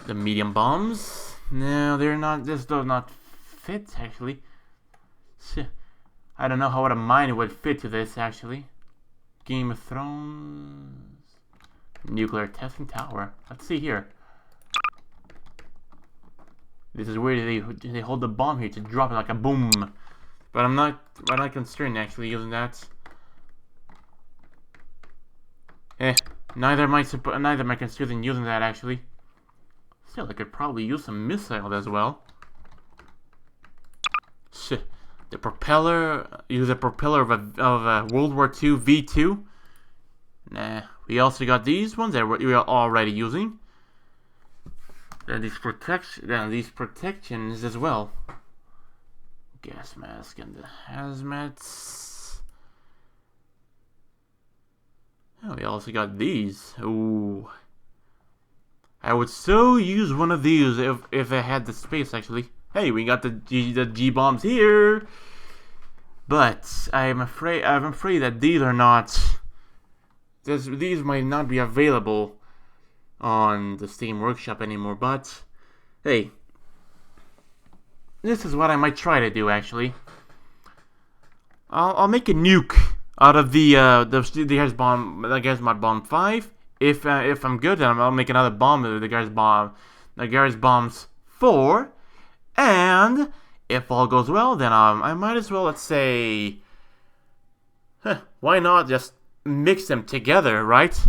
The medium bombs. No, they're not. This does not fit, actually. I don't know how a mine would fit to this, actually. Game of Thrones. Nuclear testing tower. Let's see here. This is where they hold the bomb here to drop it like a boom. But I'm not concerned actually using that. Neither am I concerned in using that actually. Still, I could probably use some missile as well. Shit. The propeller. Use a propeller of a World War II V2. Nah. We also got these ones that we are already using. And these protections as well. Gas mask and the hazmats. Oh, we also got these. Ooh. I would so use one of these if I had the space, actually. Hey, we got the G bombs here. But I'm afraid that these are not. These might not be available on the Steam Workshop anymore, but hey, this is what I might try to do, actually. I'll make a nuke out of the Gmod bomb 5 If I'm good, then I'll make another bomb. The Gar's bombs 4. And if all goes well, then I might as well, let's say, why not just mix them together, right?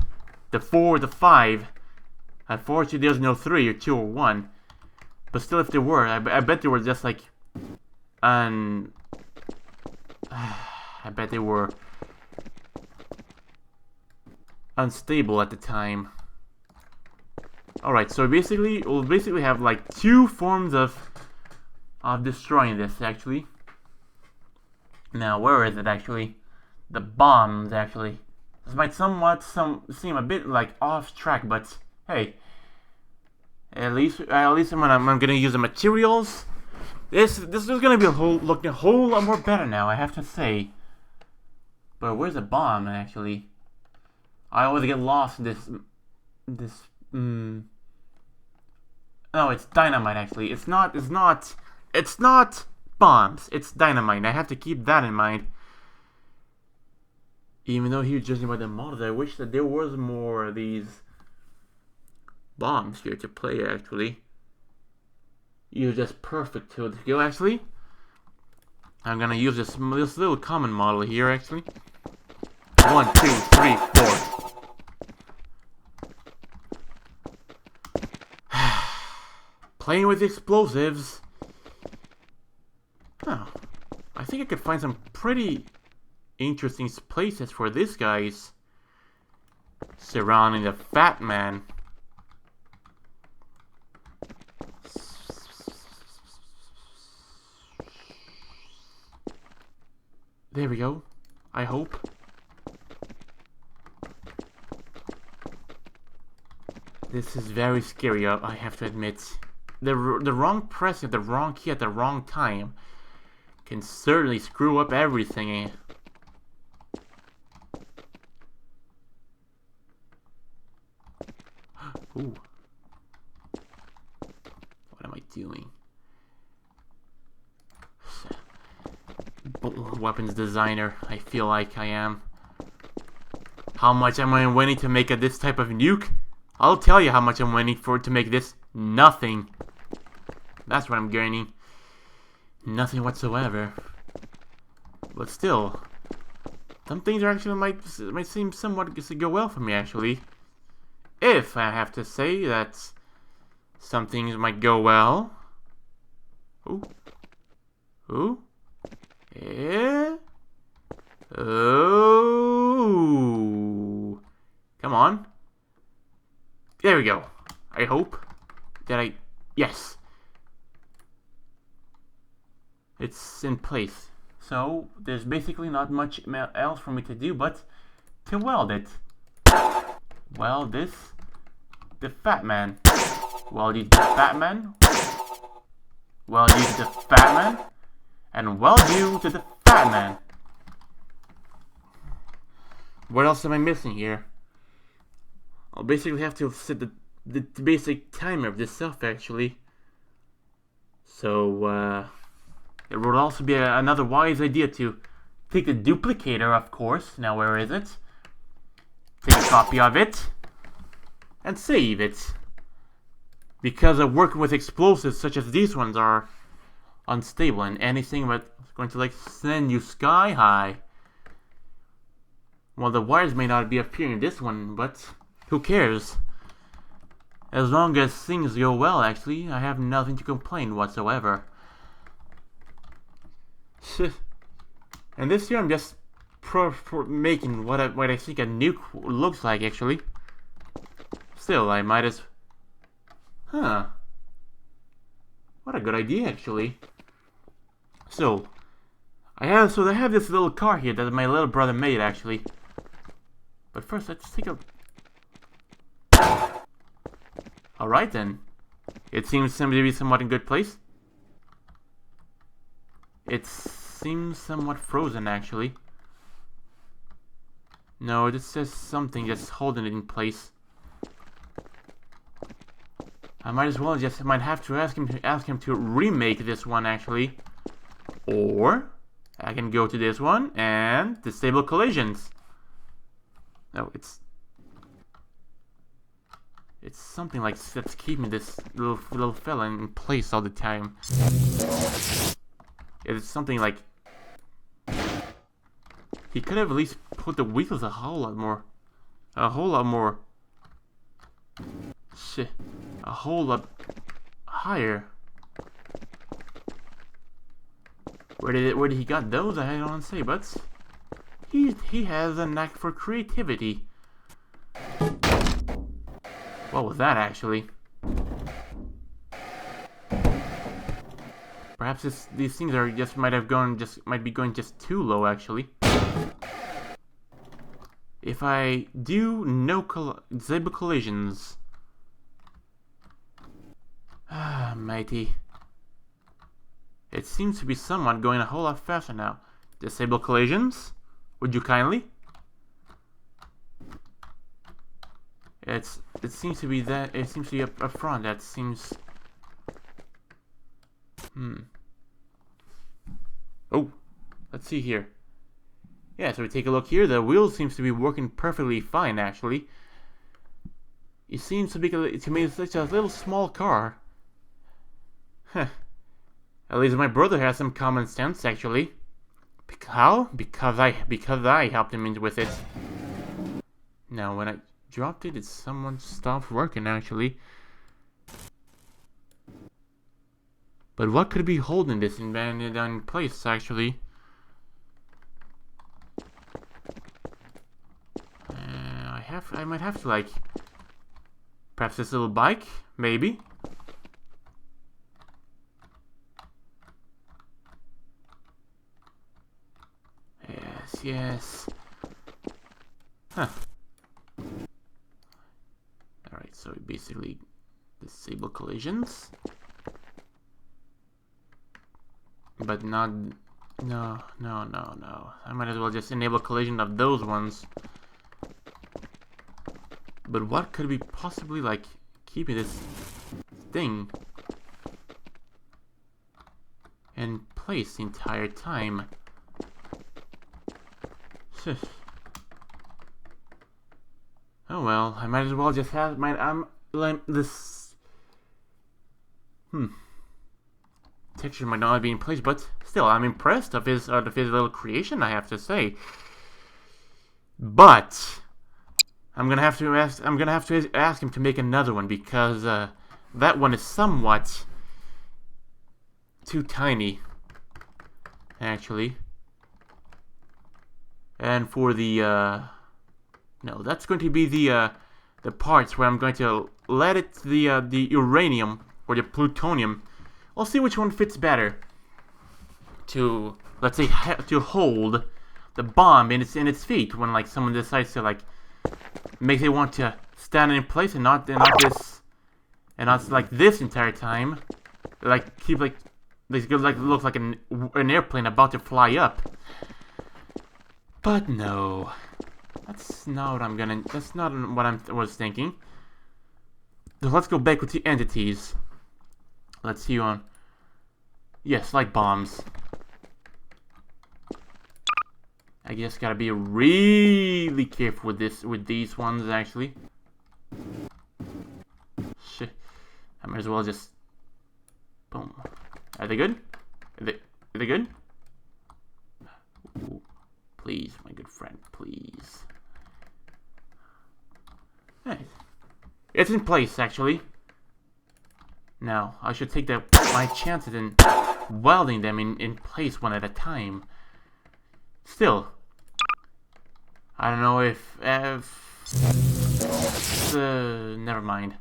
The 4, the 5. Unfortunately, there's no 3 or 2 or 1. But still, if there were, I bet they were just like, I bet they were unstable at the time. Alright, so we'll basically have like 2 forms of destroying this, actually. Now, where is it, actually? The bombs, actually. This might seem a bit like off track, but hey, at least when I'm gonna use the materials, this is gonna be looking a whole lot more better now, I have to say. But where's the bomb, actually? I always get lost in this. No, it's dynamite, actually. It's not bombs. It's dynamite. I have to keep that in mind. Even though here, judging by the models, I wish that there was more of these bombs here to play, actually. You're just perfect to go, actually. I'm gonna use this little common model here, actually. 1, 2, 3, 4. Playing with explosives. Oh, I think I could find some pretty interesting places for this guy's surrounding the fat man. There we go. I hope. This is very scary, I have to admit. The wrong press at the wrong key at the wrong time can certainly screw up everything. Ooh. What am I doing? Weapons designer, I feel like I am. How much am I winning to make this type of nuke? I'll tell you how much I'm winning for to make this nothing. That's what I'm gaining. Nothing whatsoever. But still, some things are actually might seem somewhat to go well for me, actually. If I have to say that some things might go well. Ooh. Ooh. Yeah. Oh. Come on. There we go. I hope that yes. It's in place. So there's basically not much else for me to do but to weld it. Weld the fat man. Weld the fat man. Weld you to the fat man. And weld you to the fat man. What else am I missing here? I'll basically have to set the basic timer of this stuff, actually. So, it would also be another wise idea to take the duplicator, of course. Now, where is it? Take a copy of it. And save it. Because of working with explosives such as these ones are unstable and anything but going to like send you sky high. Well, the wires may not be appearing in this one, but who cares? As long as things go well, actually, I have nothing to complain whatsoever. And this year I'm just making what I think a nuke looks like, actually. Still, I might as... Huh. What a good idea, actually. So, I have this little car here that my little brother made, actually. But first, let's take a... Alright then. It seems to be somewhat in good place. It seems somewhat frozen, actually. No, this says something that's holding it in place. I might as well might have to ask him to remake this one, actually. Or I can go to this one and disable collisions. No, it's... It's something like that's keeping this little fella in place all the time. It's something like he could have at least put the wheels a whole lot more. Shit, a whole lot higher. Where did he got those? I don't say, but he has a knack for creativity. What was that actually? Perhaps these things are might be going just too low actually. If I do no disable collisions. Ah, mighty. It seems to be somewhat going a whole lot faster now. Disable collisions? Would you kindly? It seems to be that it seems to be up front. That seems. Oh, let's see here. Yeah, so we take a look here. The wheel seems to be working perfectly fine, actually. It seems to me it's such a little small car. Huh. At least my brother has some common sense, actually. How? Because I helped him in with it. Now, when I dropped it, someone stopped working, actually. But what could be holding this in place, actually? I might have to, like, perhaps this little bike, maybe. Yes. Huh. Alright, so we basically disable collisions. But not... No. I might as well just enable collision of those ones. But what could be possibly, like, keeping this thing in place the entire time? Oh well, I might as well just have this texture might not be in place, but still, I'm impressed of his little creation, I have to say. But I'm gonna have to ask him to make another one because that one is somewhat too tiny, actually. And for the no, that's going to be the parts where I'm going to let it the uranium or the plutonium. I'll see which one fits better to, let's say, to hold the bomb in its feet when, like, someone decides to, like, make it want to stand in place and not like this entire time. Like keep like look like an airplane about to fly up. But no, that's not what I was thinking. So let's go back with the entities. Let's see on. Yes, like bombs. I just gotta be really careful with these ones, actually. Shit. I might as well just... Boom. Are they good? Are they good? Ooh, please, my good friend, please. Hey. It's in place, actually. Now, I should take my chances in welding them in place one at a time. Still, I don't know if never mind.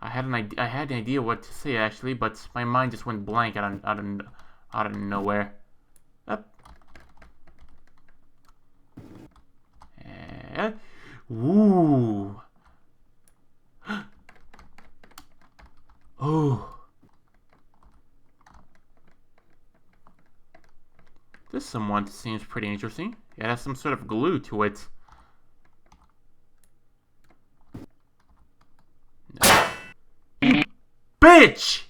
I had an idea what to say, actually, but my mind just went blank out of nowhere. Up. Ooh. Oh. This somewhat seems pretty interesting. It has some sort of glue to it. No. Bitch!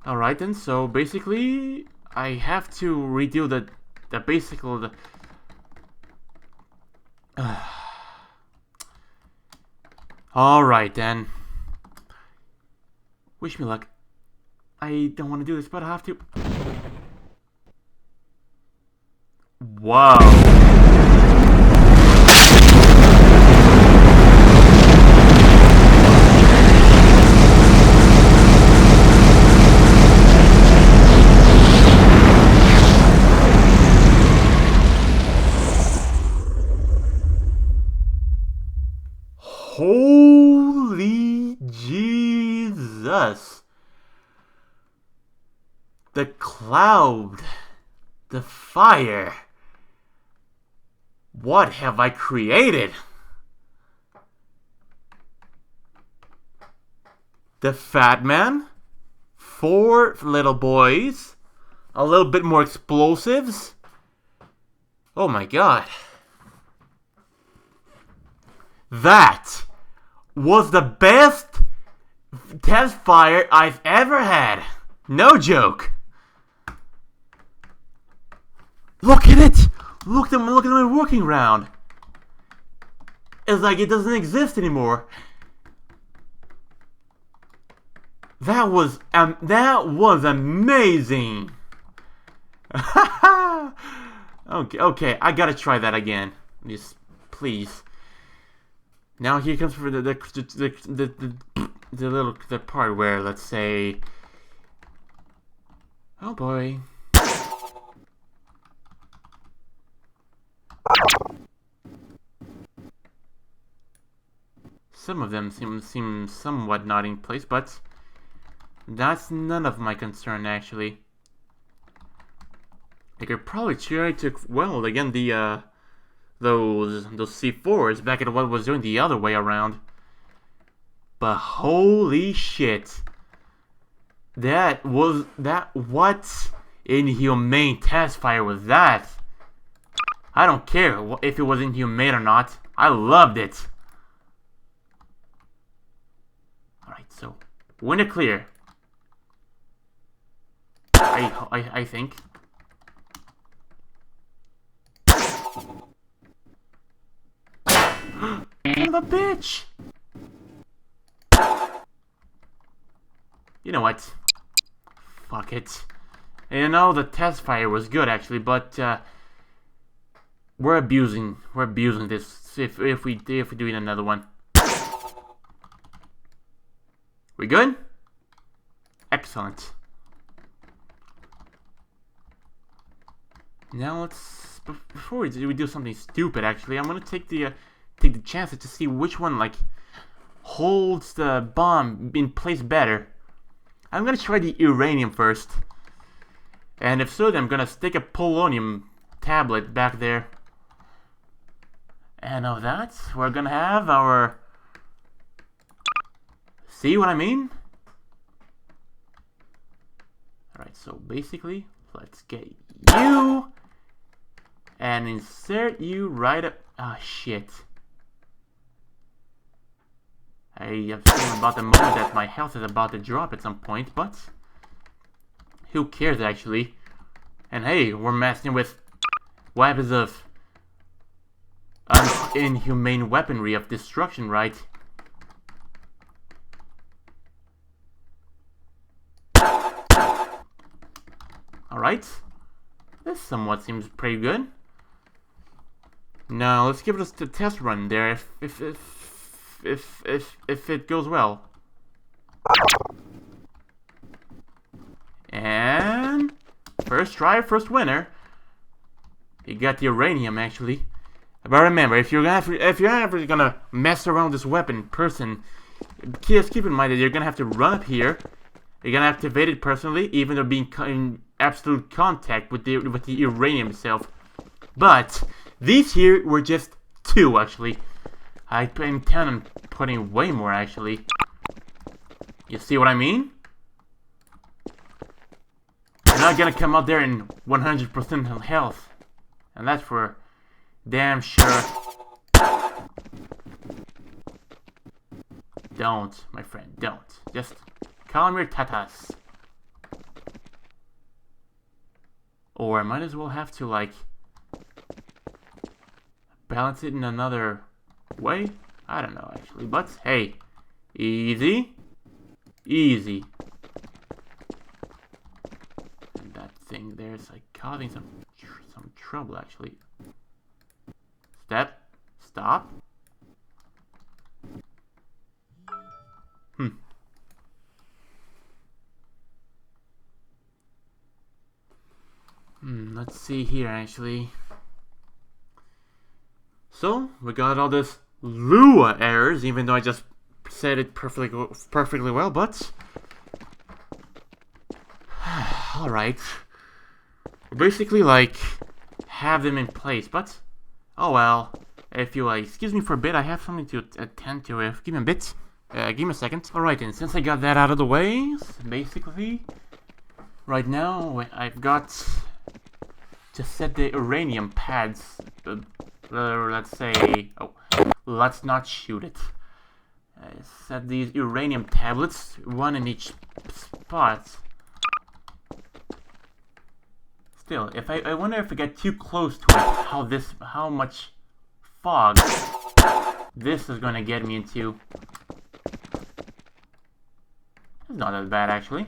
Alright then, so basically, I have to redo the basic Alright then. Wish me luck. I don't want to do this, but I have to. Wow. Holy Jesus. The cloud. The fire. What have I created? The fat man. 4 little boys. A little bit more explosives. Oh my god. That was the best test fire I've ever had. No joke. Look at it. Look at my working round. It's like it doesn't exist anymore. That was amazing. Okay, I gotta try that again. Just please. Now here comes for the part where, let's say, oh boy. Some of them seem somewhat not in place, but that's none of my concern actually. I could probably try to weld again the those C4s back at what was doing the other way around. But holy shit. What inhumane test fire was that? I don't care if it was inhumane or not. I loved it. Alright, so winner clear. I think. Son of a bitch! You know what? Fuck it. You know, the test fire was good actually, but we're abusing this if we do another one. We good? Excellent. Now let's before we do something stupid actually, I'm gonna take the chance to see which one like holds the bomb in place better. I'm gonna try the uranium first, and if so, then I'm gonna stick a polonium tablet back there. And of that, we're gonna have our. See what I mean? Alright, so basically, let's get you and insert you right up. Ah, shit. I have a feeling about the moment that my health is about to drop at some point, but who cares actually? And hey, we're messing with weapons of inhumane weaponry of destruction, right? Alright. This somewhat seems pretty good. Now let's give it a test run there if it goes well. And first try, first winner. You got the uranium actually. But remember, if you're ever gonna mess around with this weapon person, just keep in mind that you're gonna have to run up here. You're gonna activate it personally, even though being in absolute contact with the uranium itself. But these here were just 2 actually. I intend on putting way more actually. You see what I mean? You're not gonna come out there in 100% health, and that's for damn sure. Don't, my friend, don't. Just calm your tatas. Or I might as well have to, like, balance it in another way? I don't know, actually. But, hey, easy. Easy. And that thing there's, like, causing some trouble, actually. Step. Stop. Let's see here, actually. So, we got all this Lua errors, even though I just said it perfectly well, but... Alright. Basically, like, have them in place, but... Oh well. If you, excuse me for a bit, I have something to attend to. Give me a bit. Give me a second. Alright, and since I got that out of the way, basically... Right now, I've got... to set the uranium pads, let's say, let's not shoot it. Set these uranium tablets, one in each spot. Still, if I wonder if I get too close to it, how much fog this is gonna get me into. It's not that bad, actually.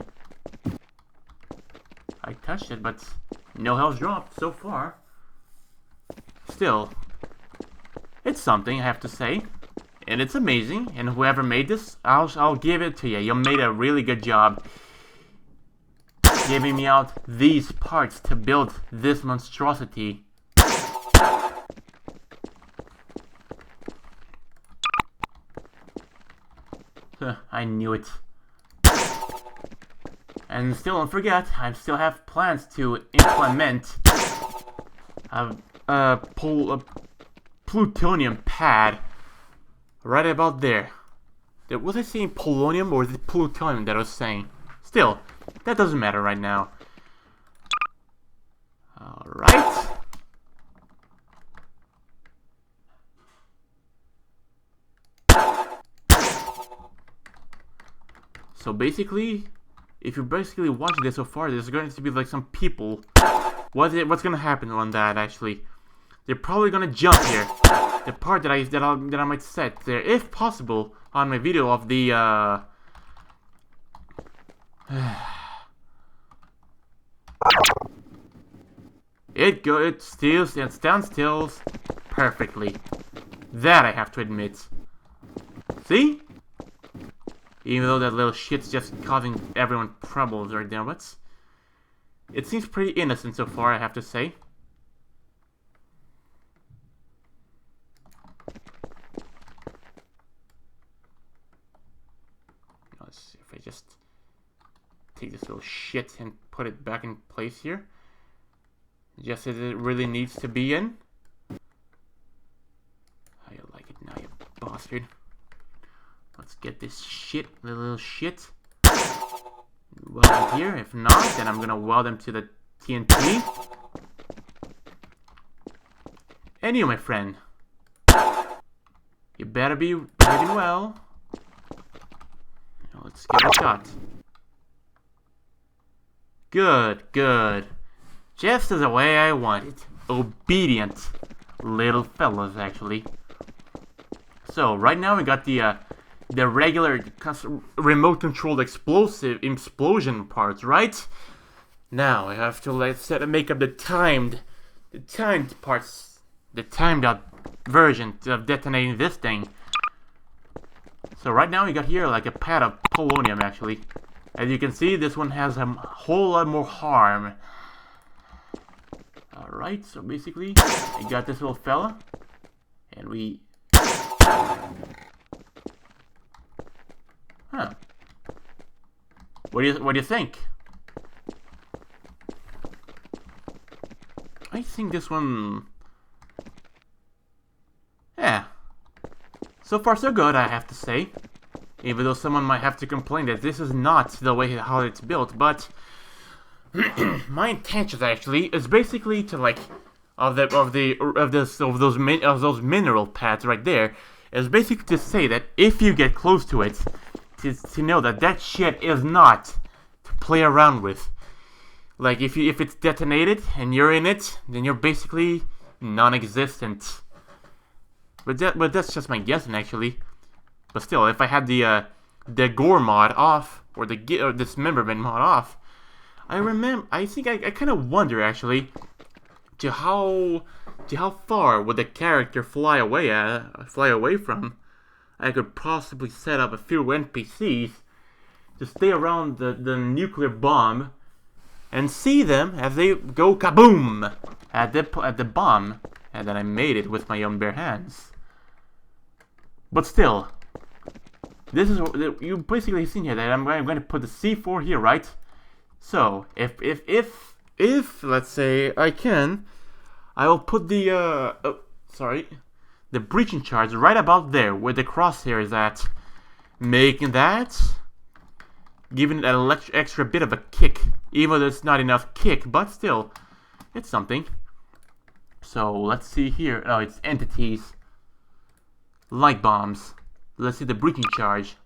I touched it, but no health dropped so far. Still, it's something, I have to say. And it's amazing. And whoever made this, I'll give it to you. You made a really good job giving me out these parts to build this monstrosity. I knew it. And still, don't forget, I still have plans to implement a plutonium pad right about there. Was I saying polonium or was it plutonium that I was saying? Still, that doesn't matter right now. Alright. So basically, if you basically watch this so far, there's going to be like some people. What's gonna happen on that actually? They're probably gonna jump here. The part that I might set there, if possible, on my video of the it stands still perfectly. That I have to admit. See? Even though that little shit's just causing everyone troubles right now, but it seems pretty innocent so far, I have to say. Let's see if I just take this little shit and put it back in place here. Just as it really needs to be in. How you like it now, you bastard. Let's get this shit, the little shit, weld it here. If not, then I'm gonna weld them to the TNT. Anyway, my friend, you better be hitting well. Now let's give it a shot. Good, good. Just as the way I want it. Obedient little fellas, actually. So right now we got the regular remote controlled explosion parts, right? Now I have to make up the timed parts, the timed out version of detonating this thing. So right now we got here like a pad of polonium, actually. As you can see, this one has a whole lot more harm. Alright, so basically I got this little fella, and we... Huh. What do you think? I think this one... Yeah. So far so good, I have to say. Even though someone might have to complain that this is not the way how it's built, but my intentions actually is basically to like of those mineral pads right there is basically to say that if you get close to it, to know that shit is not to play around with. Like if it's detonated and you're in it, then you're basically non-existent. But that's just my guessing actually. But still, if I had the gore mod off or the dismemberment mod off, I think I kind of wonder actually to how far would the character fly away from. I could possibly set up a few NPCs to stay around the nuclear bomb and see them as they go kaboom at the bomb, and then I made it with my own bare hands. But still, this is you basically seen here that I'm going to put the C4 here, right? So if let's say I can, I will put the the breaching charge right about there where the crosshair is at, making that, giving it an extra bit of a kick, even though it's not enough kick, but still, it's something. So let's see here. Oh, it's entities, light bombs. Let's see the breaching charge.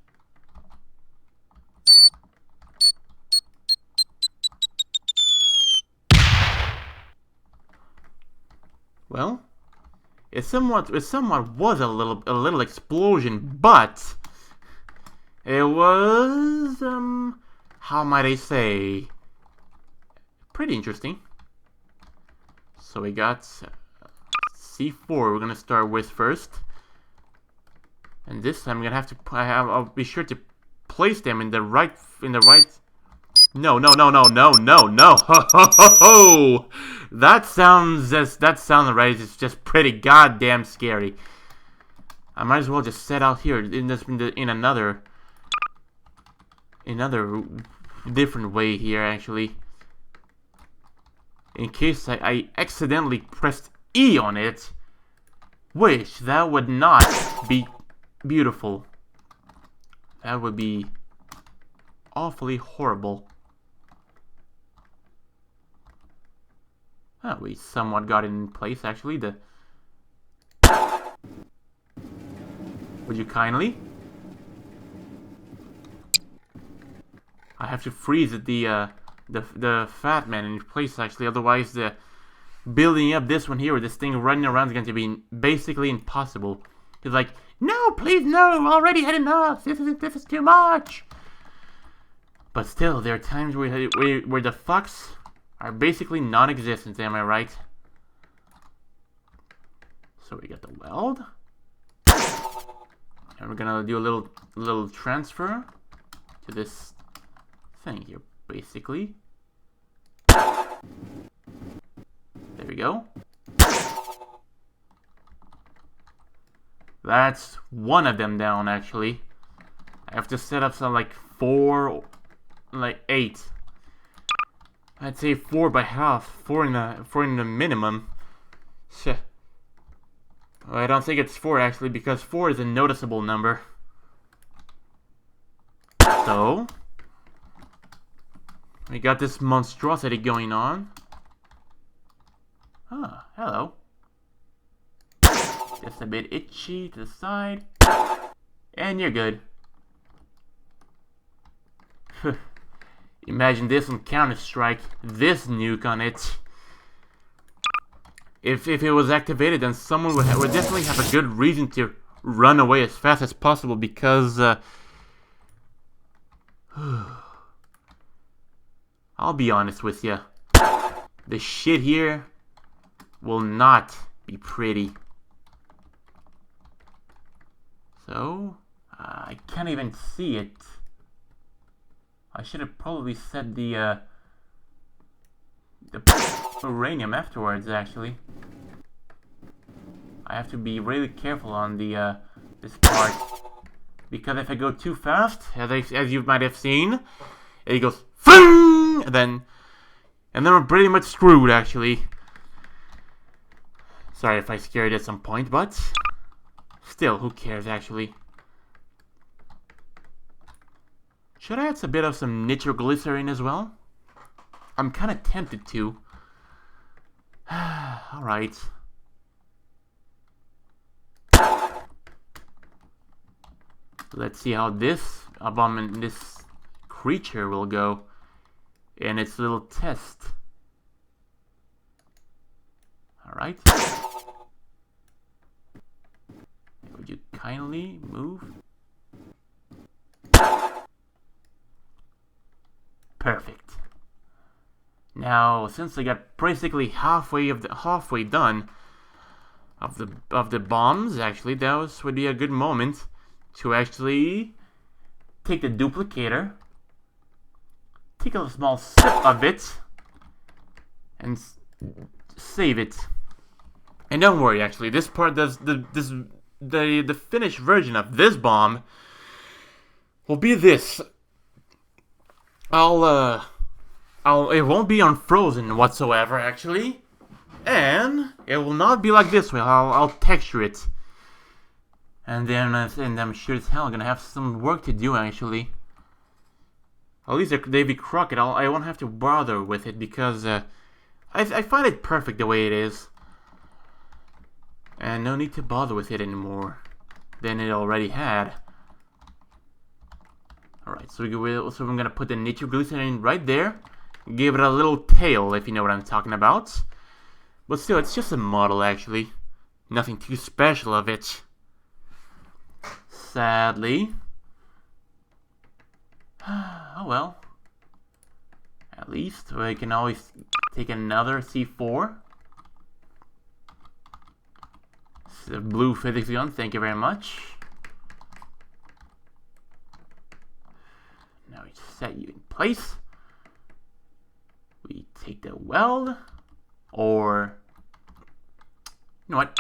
Well, it somewhat was a little explosion, but it was how might I say, pretty interesting. So we got C4 we're gonna start with first, and this time I'm gonna have to I'll be sure to place them in the right no ho ho ho ho. That sounds right. It's just pretty goddamn scary. I might as well just set out here in another different way here actually, in case I accidentally pressed E on it, which that would not be beautiful. That would be awfully horrible. We somewhat got it in place actually. Would you kindly? I have to freeze the fat man in place actually, otherwise the building up this one here with this thing running around is going to be basically impossible. He's like, no, please no, already had enough. This is too much. But still, there are times where the fucks are basically non-existent. Am I right? So we got the weld, and we're gonna do a little transfer to this thing here, basically. There we go. That's one of them down actually. I have to set up some like 8. I'd say 4 by half, 4 in the minimum. Shit. Well, I don't think it's 4 actually, because 4 is a noticeable number. So we got this monstrosity going on. Ah, hello. Just a bit itchy to the side, and you're good. Imagine this on Counter-Strike, this nuke on it. If it was activated, then someone would definitely have a good reason to run away as fast as possible, because I'll be honest with you, the shit here will not be pretty. So I can't even see it. I should have probably set the uranium afterwards actually. I have to be really careful on the this part, because if I go too fast, as you might have seen, it goes FING! and then we're pretty much screwed actually. Sorry if I scared at some point, but still, who cares actually. Should I add a bit of some nitroglycerin as well? I'm kind of tempted to. Alright. Let's see how this creature will go. in its little test. Alright. Would you kindly move? Perfect. Now, since I got basically halfway done of the bombs, actually, that would be a good moment to actually take the duplicator, take a small sip of it, and save it. And don't worry, actually, this part does the finished version of this bomb will be this. It won't be unfrozen whatsoever, actually, and it will not be like this way. I'll texture it, and then I'm sure as hell gonna have some work to do, actually. At least Davy Crockett, I won't have to bother with it because I find it perfect the way it is, and no need to bother with it anymore than it already had. Alright, so I'm gonna put the nitroglycerin right there. Give it a little tail, if you know what I'm talking about. But still, it's just a model, actually. Nothing too special of it. Sadly. Oh well. At least we can always take another C4. The blue physics gun, thank you very much. Now we set you in place. We take the weld, or you know what?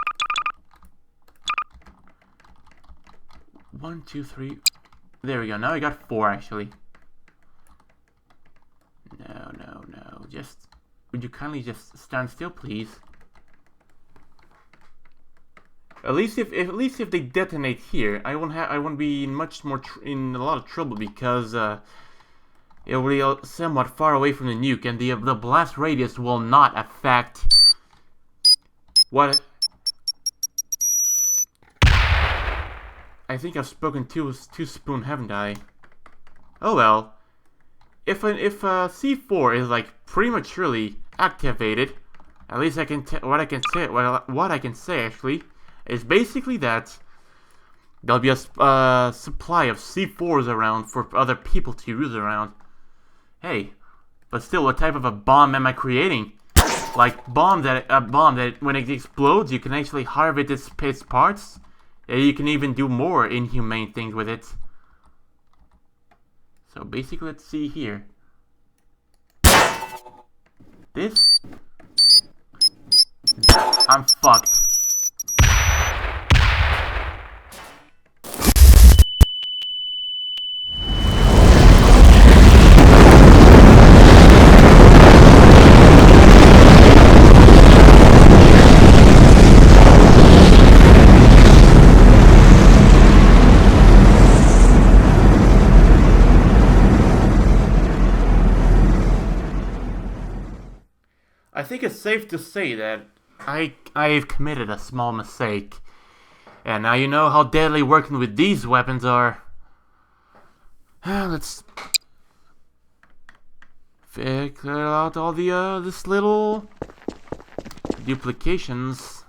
1, 2, 3. There we go. Now I got 4 actually. No. Just would you kindly just stand still, please? At least if they detonate here, I won't be in in a lot of trouble because it will be somewhat far away from the nuke, and the blast radius will not affect what. I think I've spoken too soon, haven't I? Oh well. If C4 is like prematurely activated, at least what I can say actually is basically that there'll be a supply of C4s around for other people to use around. Hey, but still, what type of a bomb am I creating? Like a bomb that when it explodes, you can actually harvest its parts. You can even do more inhumane things with it. So basically, let's see here. This, I'm fucked. I think it's safe to say that I've committed a small mistake. And now you know how deadly working with these weapons are. Let's figure out all the this little duplications.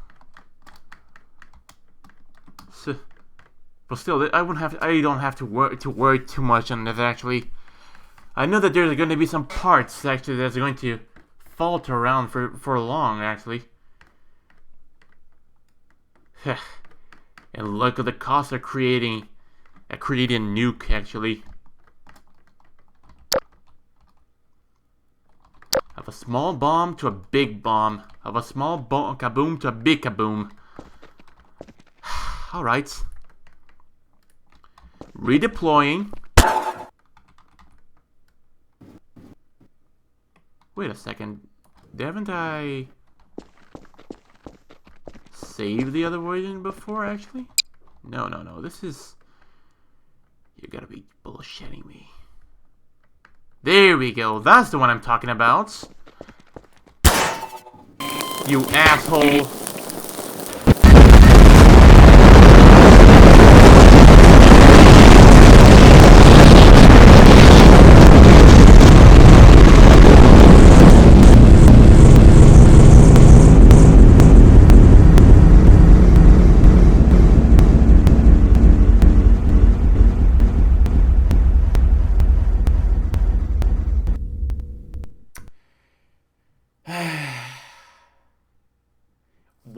But still, I don't have to worry too much on this actually. I know that there's going to be some parts actually that's going to falter around for long actually. And look at the cost of creating a nuke actually. Of a small bomb to a big bomb. Of a small kaboom to a big kaboom. Alright. Redeploying. Wait a second. Haven't I saved the other version before, actually? No. This is... You gotta be bullshitting me. There we go. That's the one I'm talking about. You asshole.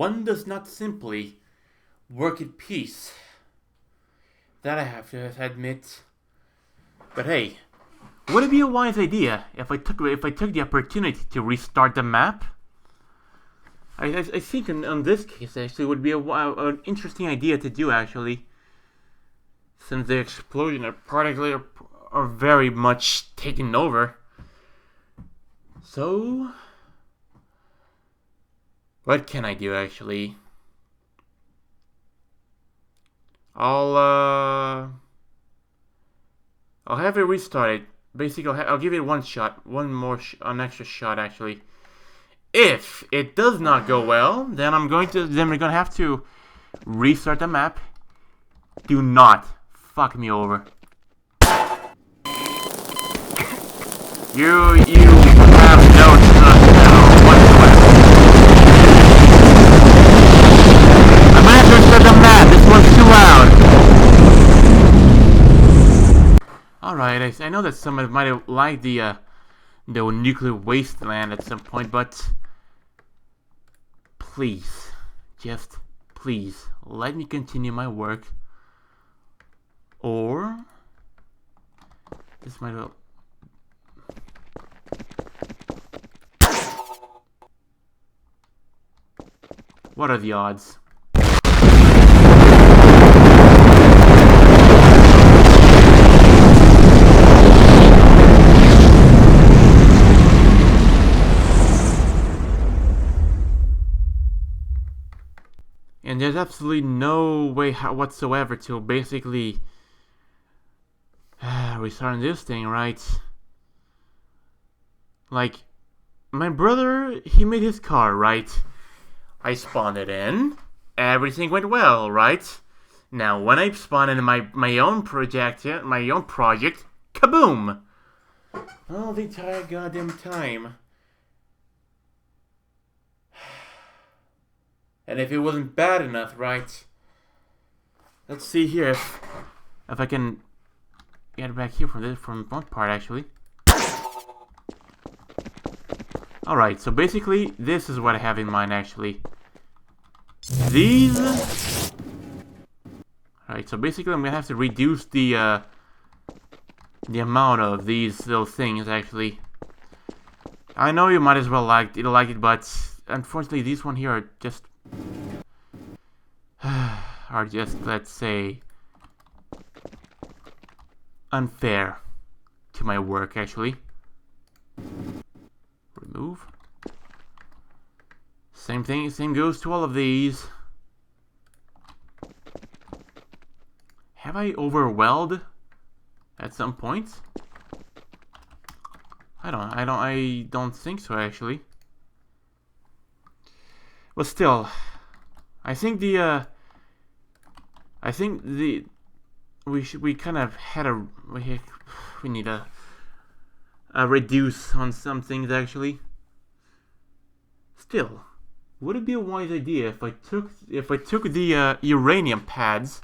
one does not simply work in peace. That I have to admit. But hey, would it be a wise idea if I took the opportunity to restart the map? I think in this case actually would be an interesting idea to do actually, since the explosion of particles are very much taken over. So, what can I do actually? I'll have it restarted. Basically, I'll give it one shot, an extra shot actually. If it does not go well, then we're gonna have to restart the map. Do not fuck me over. You have no whatsoever. I'm gonna have to restart the map. This one's too loud. Alright, I know that someone might have liked the nuclear wasteland at some point, but please, just please, let me continue my work. Or this might have... What are the odds? And there's absolutely no way whatsoever to basically restart this thing, right? Like, my brother, he made his car, right? I spawned it in. Everything went well, right? Now, when I spawned in my own project, kaboom! All the entire goddamn time. And if it wasn't bad enough, right? Let's see here if I can get back here from one part actually. Alright, so basically this is what I have in mind actually. These. Alright, so basically I'm gonna have to reduce the amount of these little things actually. I know you might as well like it, but unfortunately these one here are just let's say unfair to my work actually. Remove. Same thing, same goes to all of these. Have I overwhelmed at some point? I don't think so actually. But still, I think we kind of had we need a reduce on some things actually. Still, would it be a wise idea if I took the uranium pads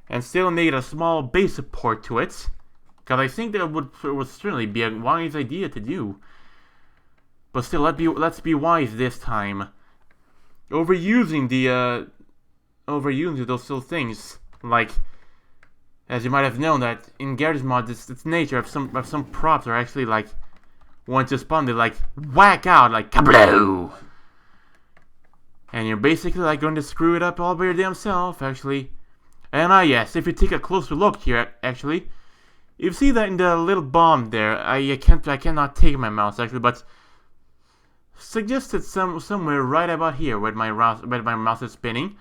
and still made a small base support to it? Because I think that would certainly be a wise idea to do. But still, let's be wise this time. Overusing those little things, like, as you might have known that in Gmod, its nature of some props are actually like, once you spawn, they like whack out like kablooh, and you're basically like going to screw it up all by your damn self actually. And yes, if you take a closer look here actually, you see that in the little bomb there, I cannot take my mouse actually, but suggested somewhere right about here where my mouse is spinning.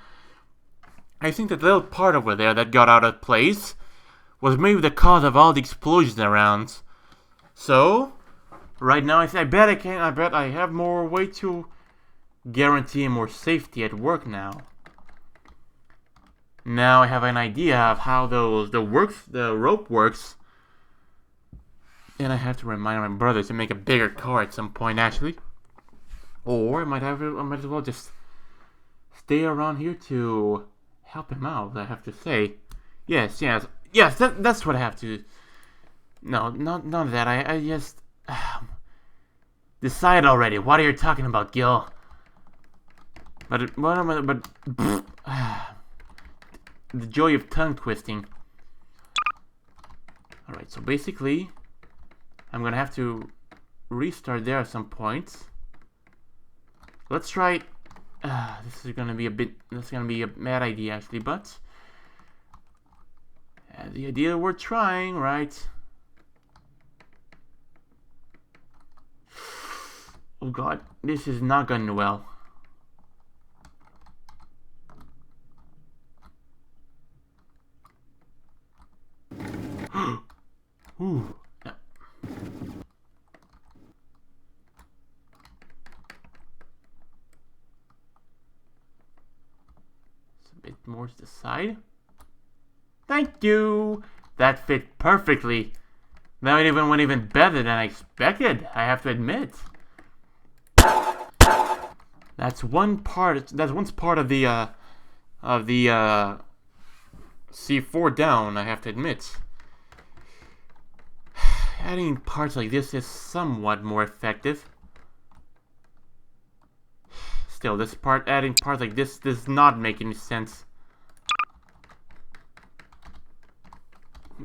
I think that little part over there that got out of place was maybe the cause of all the explosions around. So right now I bet I have more way to guarantee more safety at work now. Now I have an idea of how the rope works. And I have to remind my brother to make a bigger car at some point actually. Or I might as well just stay around here to help him out, I have to say. Yes, that's what I have to... No, none of that. I just... decide already. What are you talking about, Gil? But the joy of tongue twisting. Alright, so basically I'm gonna have to restart there at some point. Let's try. This is gonna be a bit. That's gonna be a bad idea actually, but the idea we're trying, right? Oh God, this is not going well. Ooh. No. It's a bit more to the side. Thank you. That fit perfectly. That even went even better than I expected, I have to admit. That's one part. That's one part of the C4 down, I have to admit. Adding parts like this is somewhat more effective. Still, adding parts like this does not make any sense.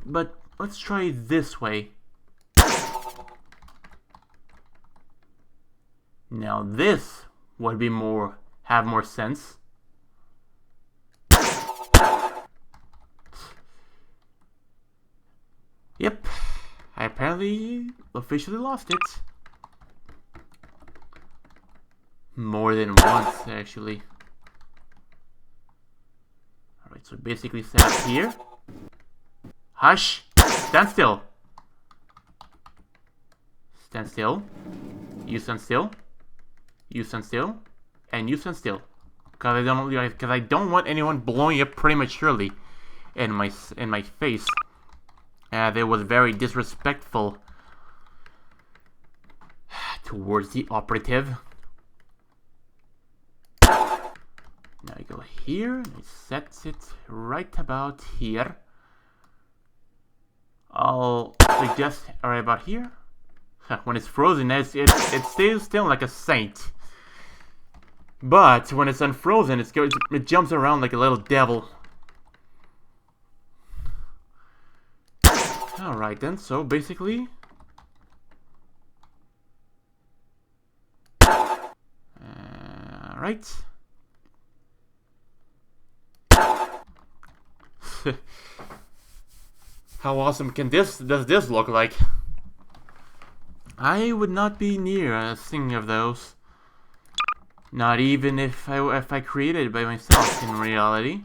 But let's try this way. Now this would be have more sense. Yep, I apparently officially lost it. More than once, actually. Alright, so basically set up here. Hush! Stand still! Stand still. You stand still. You stand still. And you stand still. Because I don't want anyone blowing up prematurely in my face. That was very disrespectful towards the operative. Now I go here, and it sets it right about here. I'll suggest right about here. When it's frozen, it stays still like a saint. But when it's unfrozen, it jumps around like a little devil. Alright then, so basically... Alright. How awesome does this look like? I would not be near a thing of those. Not even if I created it by myself in reality.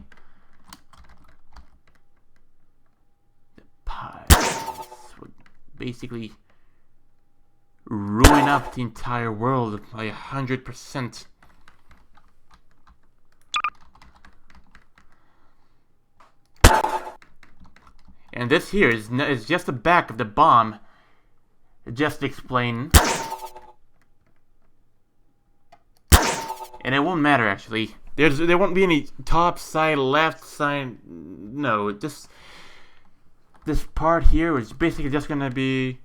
Would basically ruin up the entire world by 100%. And this here is just the back of the bomb. Just to explain. And it won't matter actually. There won't be any top side, left side. No, this part here is basically just gonna be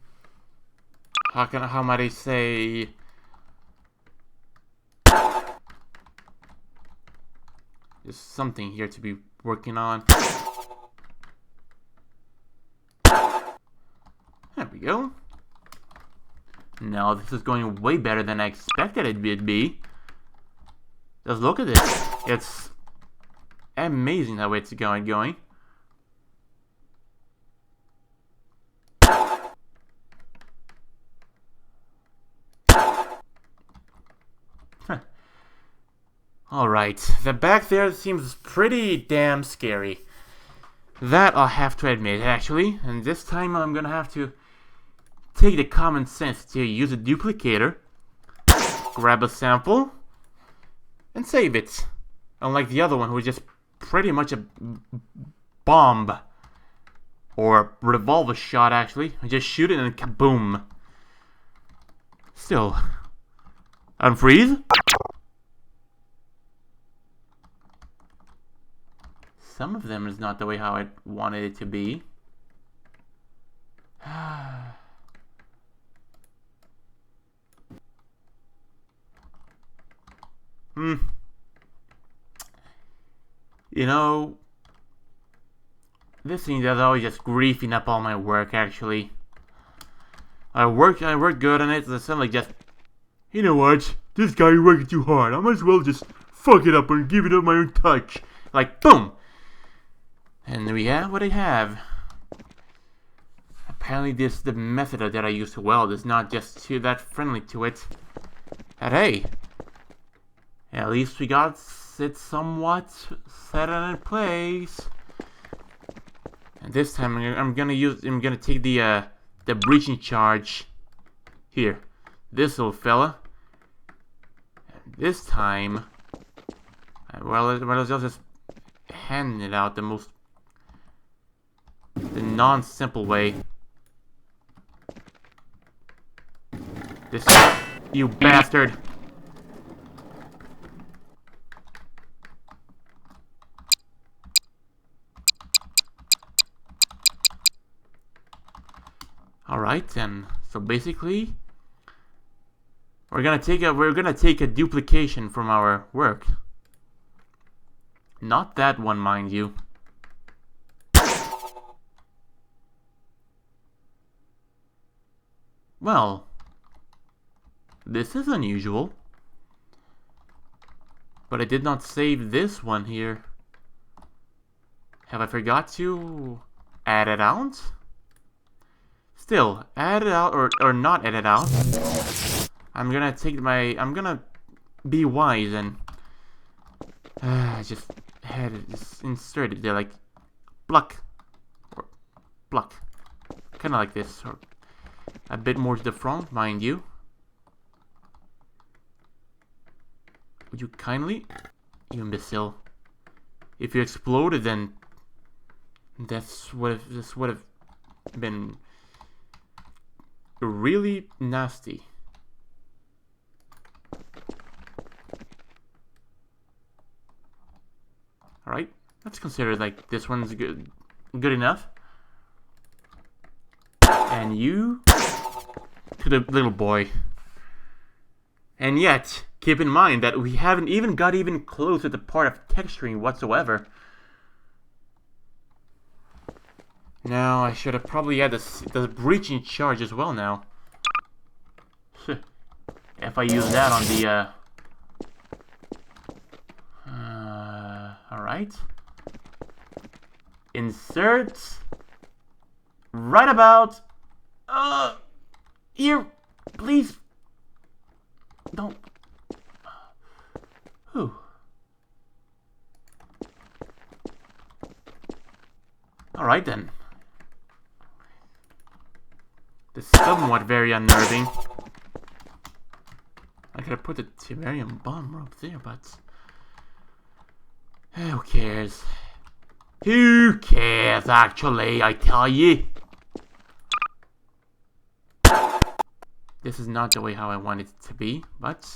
how might I say, there's something here to be working on. There we go. Now this is going way better than I expected it would be. Just look at this. It's amazing how it's going. Alright, the back there seems pretty damn scary. That I'll have to admit, actually. And this time I'm gonna have to take the common sense to use a duplicator, grab a sample, and save it. Unlike the other one, who was just pretty much a bomb. Or revolver shot, actually. Just shoot it and kaboom. Still. Unfreeze? Some of them is not the way how I wanted it to be. You know, this thing is always just griefing up all my work, actually. I worked good on it, so suddenly just, you know what, this guy is working too hard, I might as well just fuck it up and give it up my own touch. Like, boom! And we have what I have. Apparently the method that I use to weld is not just that friendly to it. But hey, at least we got it somewhat set in place. And this time I'm gonna take the breaching charge here, this little fella. And this time, well, I'll just hand it out the non-simple way. This, you bastard! Alright then, so basically we're gonna take a duplication from our work. Not that one, mind you. Well, this is unusual. But I did not save this one here. Have I forgot to add it out? Still, add it out or not add it out. I'm gonna be wise and just insert it there, like pluck or pluck, kind of like this, or a bit more to the front, mind you. Would you kindly, you imbecile? If you exploded, then this would have been really nasty. Alright, let's consider like this one's good enough. And you to the little boy. And yet, keep in mind that we haven't even got close to the part of texturing whatsoever. Now, I should have probably had the breaching charge as well now. If I use that on the, alright. Insert. Right about, here, please. Don't. Whew. Alright then. This is somewhat very unnerving. I could have put the Tiberium bomb up there, but who cares? Who cares, actually, I tell you? This is not the way how I want it to be, but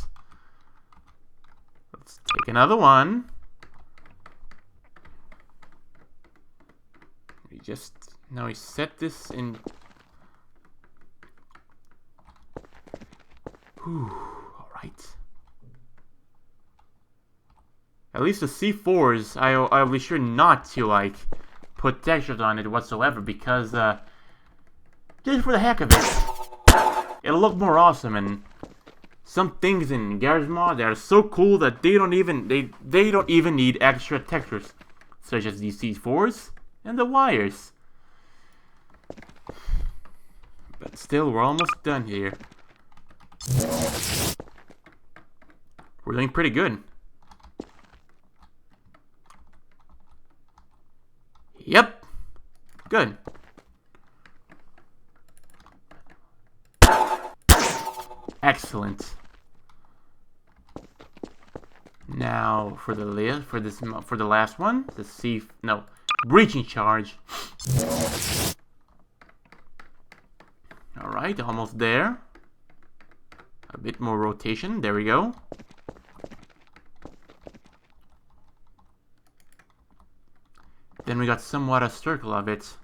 let's take another one. Now we set this in. Whew, alright. At least the C4s, I'll be sure not to, like, put textures on it whatsoever, because, just for the heck of it, it'll look more awesome, and some things in Gmod that are so cool that they don't even need extra textures, such as these C4s and the wires. But still, we're almost done here. We're doing pretty good. Yep. Good. Excellent. Now for the last one, breaching charge. All right, almost there. A bit more rotation. There we go. Then we got somewhat a circle of it.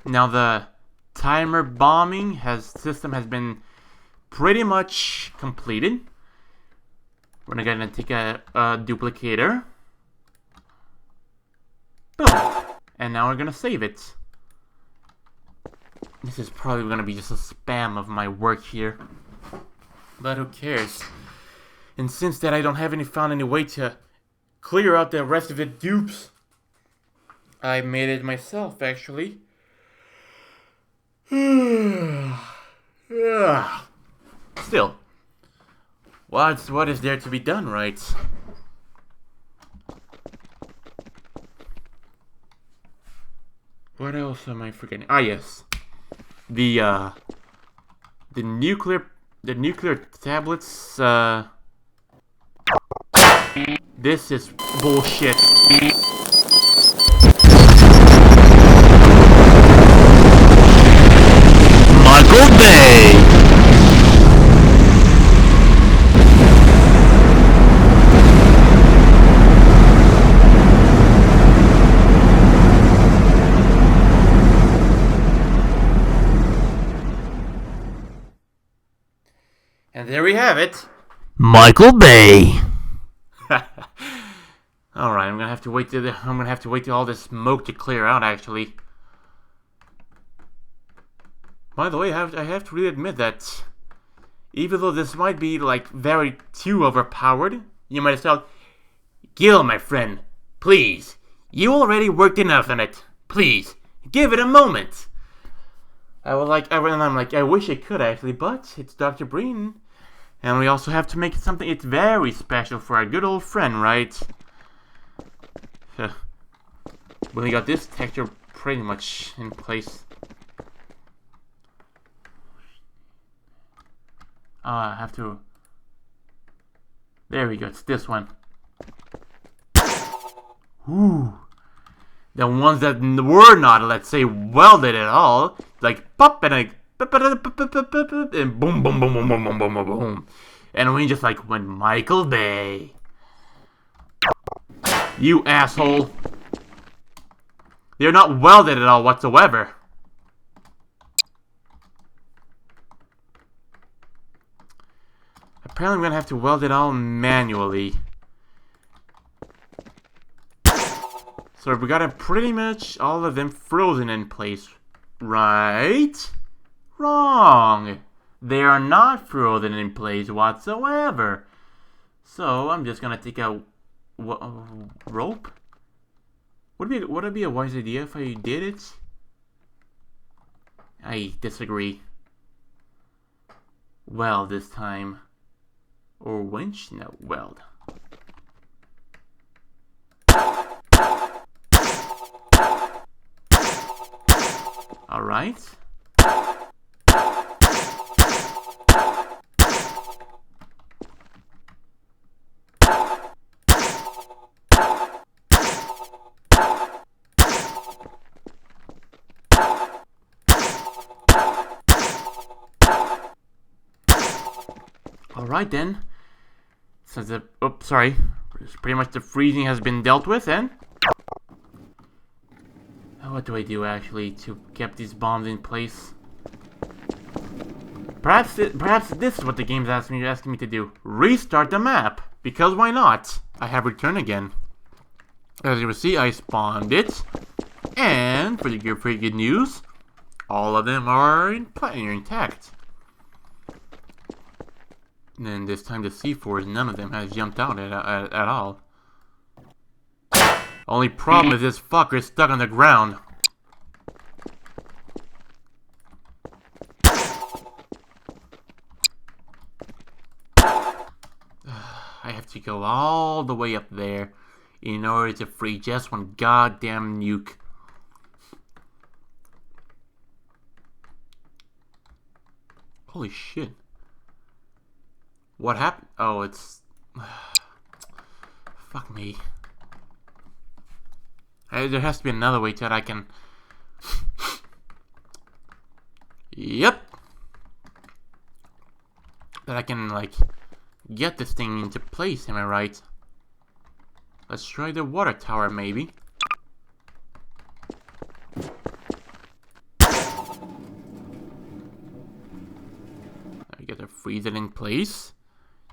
Now the timer bombing system has been pretty much completed. We're gonna take a duplicator. Boom. And now we're gonna save it. This is probably gonna be just a spam of my work here. But who cares? And since that I don't have found any way to clear out the rest of the dupes, I made it myself, actually. Still, what is there to be done, right? What else am I forgetting? Ah, yes, the nuclear tablets. This is bullshit. Michael Bay. And there we have it. Michael Bay. All right, I'm gonna have to wait till all this smoke to clear out. Actually, by the way, I have to really admit that even though this might be like very too overpowered, you might have thought, Gil, my friend, please, you already worked enough on it. Please, give it a moment. I wish I could actually, but it's Dr. Breen. And we also have to make it something it's very special for our good old friend, right? We got this texture pretty much in place. I have to... There we go, it's this one. Ooh. The ones that were not, let's say, welded at all, like pop and like... and boom, boom, boom, boom, boom, boom, boom, boom, boom. And we just like went Michael Bay. You asshole. They're not welded at all whatsoever. Apparently we're gonna have to weld it all manually. So we got pretty much all of them frozen in place, right? Wrong. They are not frozen in place whatsoever. So I'm just gonna take a rope. Would it be a wise idea if I did it? I disagree. Weld this time. Or winch? No, weld. Alright. Alright then. Since the pretty much the freezing has been dealt with, and what do I do actually to keep these bombs in place? Perhaps this is what the game's asking me to do. Restart the map, because why not? I have returned again. As you will see, I spawned it, and pretty good news, all of them are intact. And then this time the C4s, none of them has jumped out at all. Only problem is this fucker is stuck on the ground. I have to go all the way up there in order to free just one goddamn nuke. Holy shit. What happened? Oh, it's... Fuck me. There has to be another way that I can... Yep! That I can, like, get this thing into place, am I right? Let's try the water tower, maybe. I get to freeze it in place.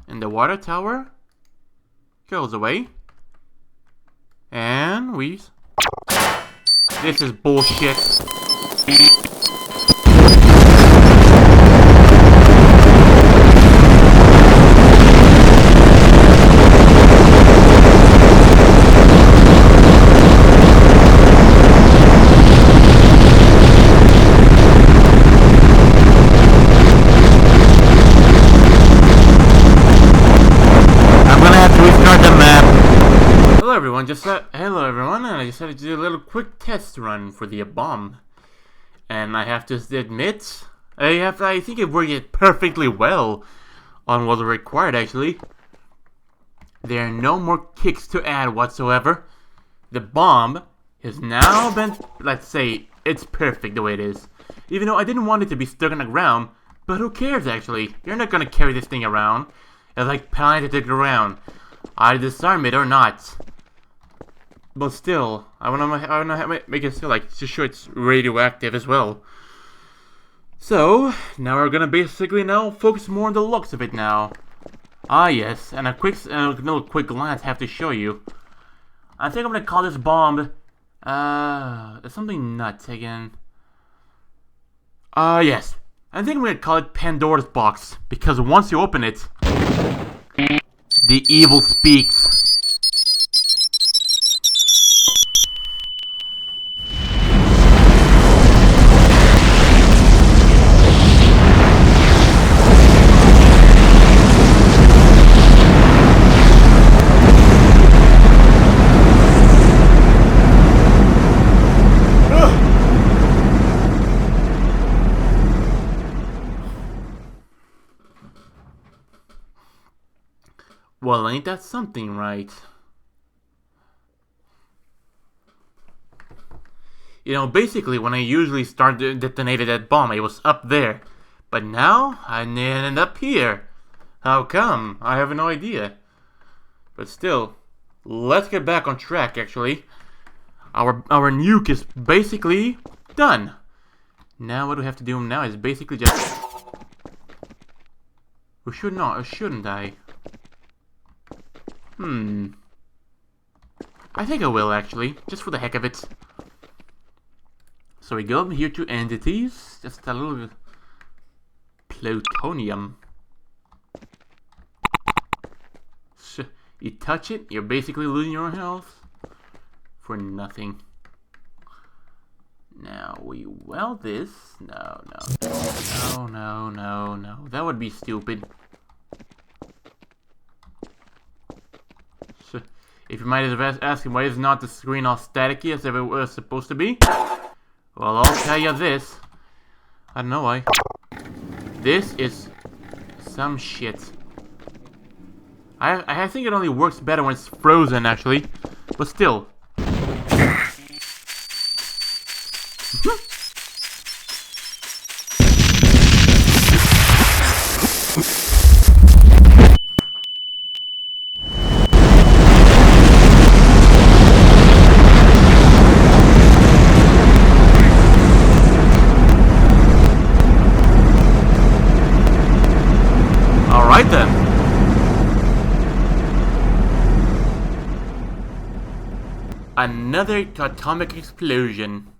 And the water tower? goes away. And we... This is bullshit. Hello everyone, and I decided to do a little quick test run for the bomb. And I have to admit, I think it worked perfectly well on what was required actually. There are no more kicks to add whatsoever. The bomb has now been, let's say, it's perfect the way it is. Even though I didn't want it to be stuck on the ground, but who cares actually? You're not gonna carry this thing around. It's like planted to the ground. I disarm it or not. But still, I wanna make it feel like to show it's radioactive as well. So now we're gonna basically now focus more on the looks of it now. Ah yes, and another quick glance I have to show you. I think I'm gonna call this bomb something nuts again. Yes, I think I'm gonna call it Pandora's box because once you open it, the evil speaks. Well, ain't that something, right? You know, basically, when I usually start to detonate that bomb, it was up there. But now, I ended up here. How come? I have no idea. But still, let's get back on track, actually. Our nuke is basically done. Now what we have to do now is basically just... Or shouldn't I? I think I will actually, just for the heck of it. So we go here to entities, just a little plutonium. So you touch it, you're basically losing your health for nothing. Now we weld this. No, that would be stupid. If you might have asking why is not the screen all staticky as it was supposed to be, well, I'll tell you this. I don't know why. This is some shit. I think it only works better when it's frozen, actually, but still. Alright then. Another atomic explosion.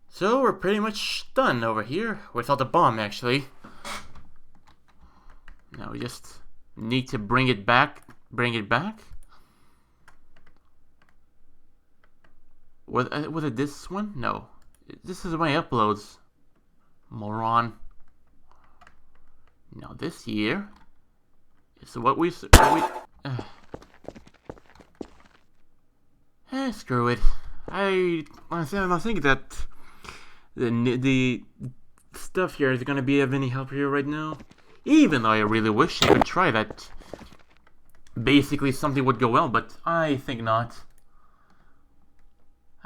So we're pretty much done over here without the bomb, actually. Now we just need to bring it back. Was it this one? No. This is my uploads. Moron. Now this here is what we screw it. I think that the stuff here is gonna be of any help here right now. Even though I really wish I could try that. Basically something would go well, but I think not.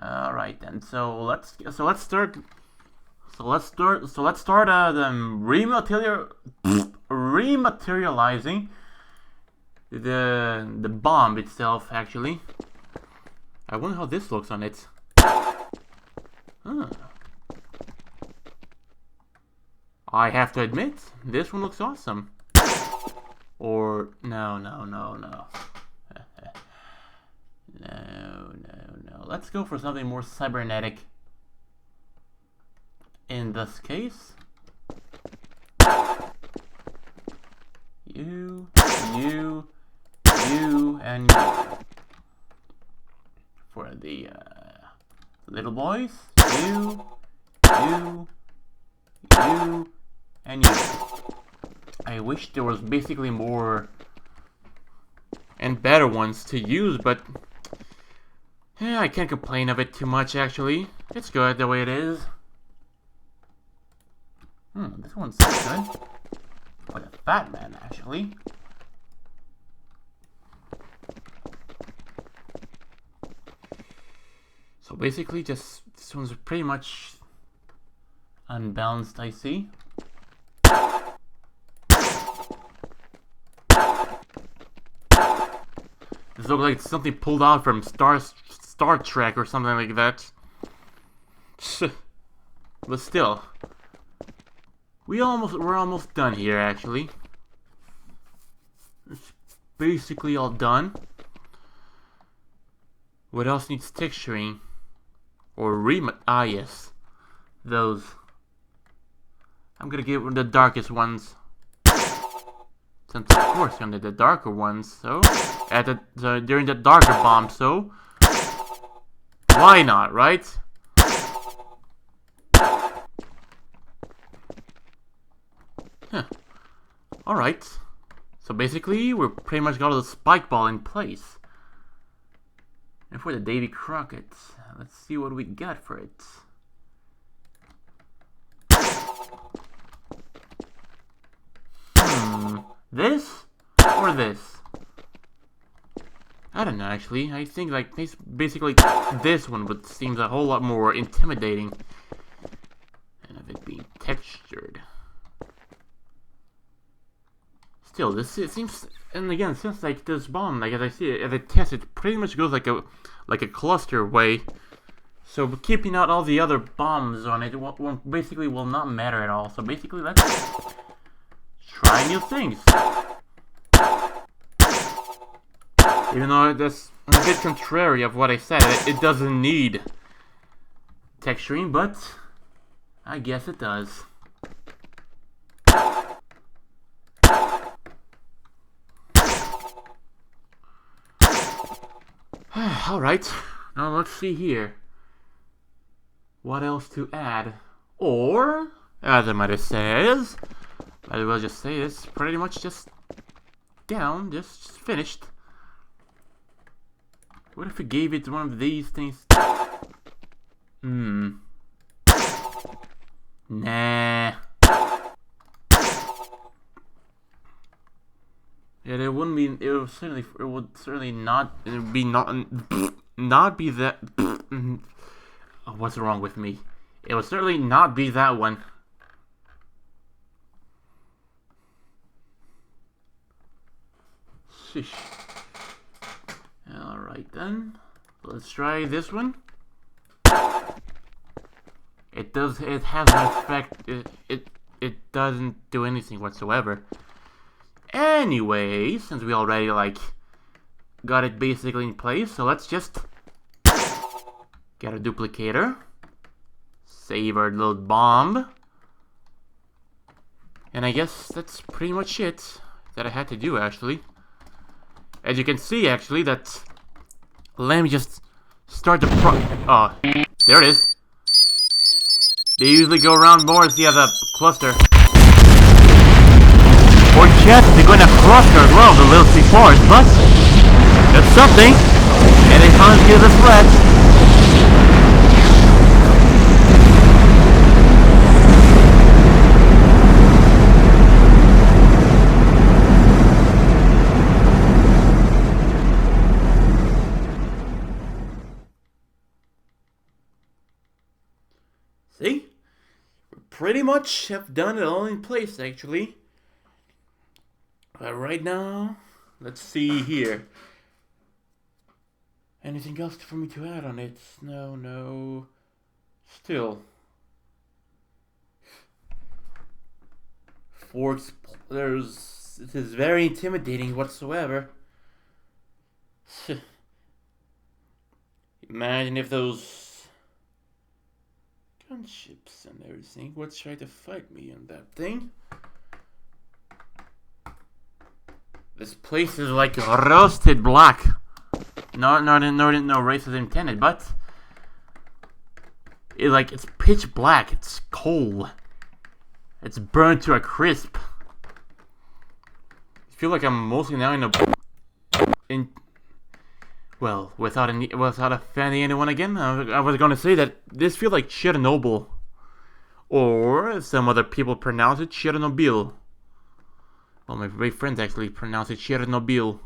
All right then. So let's start rematerializing the bomb itself. Actually, I wonder how this looks on it. Huh. I have to admit, this one looks awesome. Or, no. No. Let's go for something more cybernetic. In this case, you, and you. For the little boys, you, and you. I wish there was basically more and better ones to use, but yeah, I can't complain of it too much actually. It's good the way it is. This one sounds good. Quite a fat man actually. So basically just this one's pretty much unbalanced, I see. This looks like something pulled out from Star Trek or something like that. But still, we're almost done here. Actually, it's basically all done. What else needs texturing or yes, those. I'm gonna give them the darkest ones. Since of course under the darker ones, so during the darker bomb, so why not, right? Huh. All right. So basically, we're pretty much got the spike ball in place. And for the Davy Crockett, let's see what we got for it. This or this? I don't know actually. I think like basically this one would seems a whole lot more intimidating. And of it being textured. Still, it seems, and again, since like this bomb, like as I see it, as I test it, pretty much goes like a cluster way. So keeping out all the other bombs on it basically will not matter at all. So basically, let's try new things. Even though that's a bit contrary of what I said, it doesn't need texturing, but I guess it does. Alright, now let's see here. What else to add? Or, as I might have says, I will just say this, pretty much just down, just finished. What if we gave it one of these things? Nah. Yeah, it wouldn't be. It would certainly not. It would be not be that. Oh, what's wrong with me? It would certainly not be that one. Sheesh. Alright then. Let's try this one. It does. It has an effect. It doesn't do anything whatsoever. Anyway, since we already like got it basically in place, so let's just get a duplicator, save our little bomb, and I guess that's pretty much it that I had to do actually. As you can see actually that, let me just start the oh, there it is. They usually go around more as the other cluster. Or just they're gonna cluster as well, the little C4s, but that's something. And they can't give us threat. See? We pretty much have done it all in place actually. But right now, let's see here. Anything else for me to add on it? No. Still. It is very intimidating whatsoever. Imagine if those gunships and everything would try to fight me on that thing. This place is like roasted black. No racist intended, but it's pitch black. It's cold. It's burned to a crisp. I feel like I'm mostly now without offending anyone again, I was gonna say that this feels like Chernobyl, or as some other people pronounce it, Chernobyl. Well, my great friends actually pronounce it Chernobyl,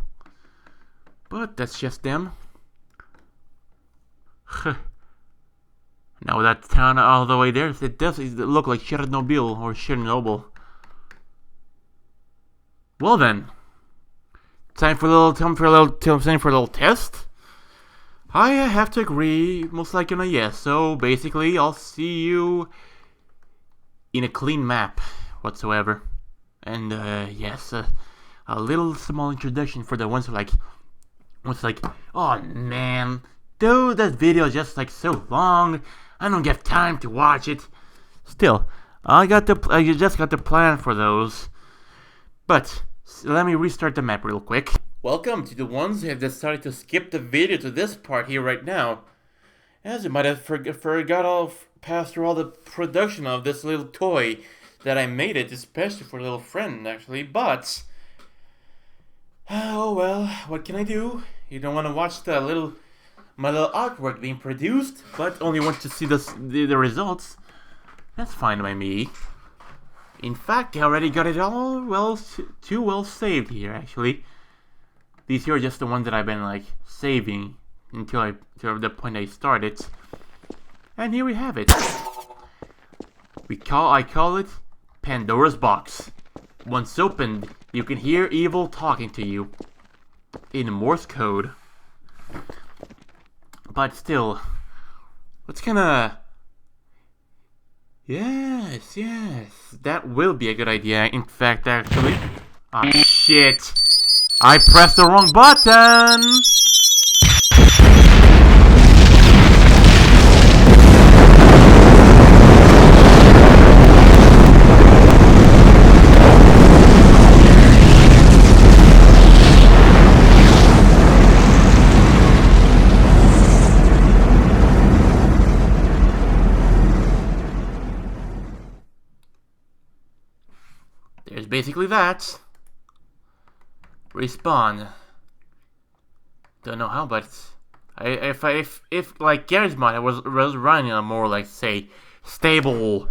but that's just them. Now that town all the way there, it does look like Chernobyl or Chernobyl. Well then, time for a little test. I have to agree, most likely on a yes. So basically, I'll see you in a clean map whatsoever. And yes, a little small introduction for the ones who like, oh man, dude, that video is just like so long. I don't get time to watch it. Still, I just got the plan for those. But let me restart the map real quick. Welcome to the ones who have decided to skip the video to this part here right now, as you might have passed through all the production of this little toy that I made it, especially for a little friend actually. But oh well, what can I do? You don't want to watch my little artwork being produced, but only want to see the results. That's fine by me. In fact, I already got it all too well saved here actually. These here are just the ones that I've been saving until the point I started. And here we have it. I call it Pandora's Box. Once opened, you can hear evil talking to you in Morse code. But still, let's kinda... Yes, that will be a good idea. In fact, actually... Ah, shit! I pressed the wrong button! There's basically that. Respawn. Don't know how, but if like Gmod I was running a more say stable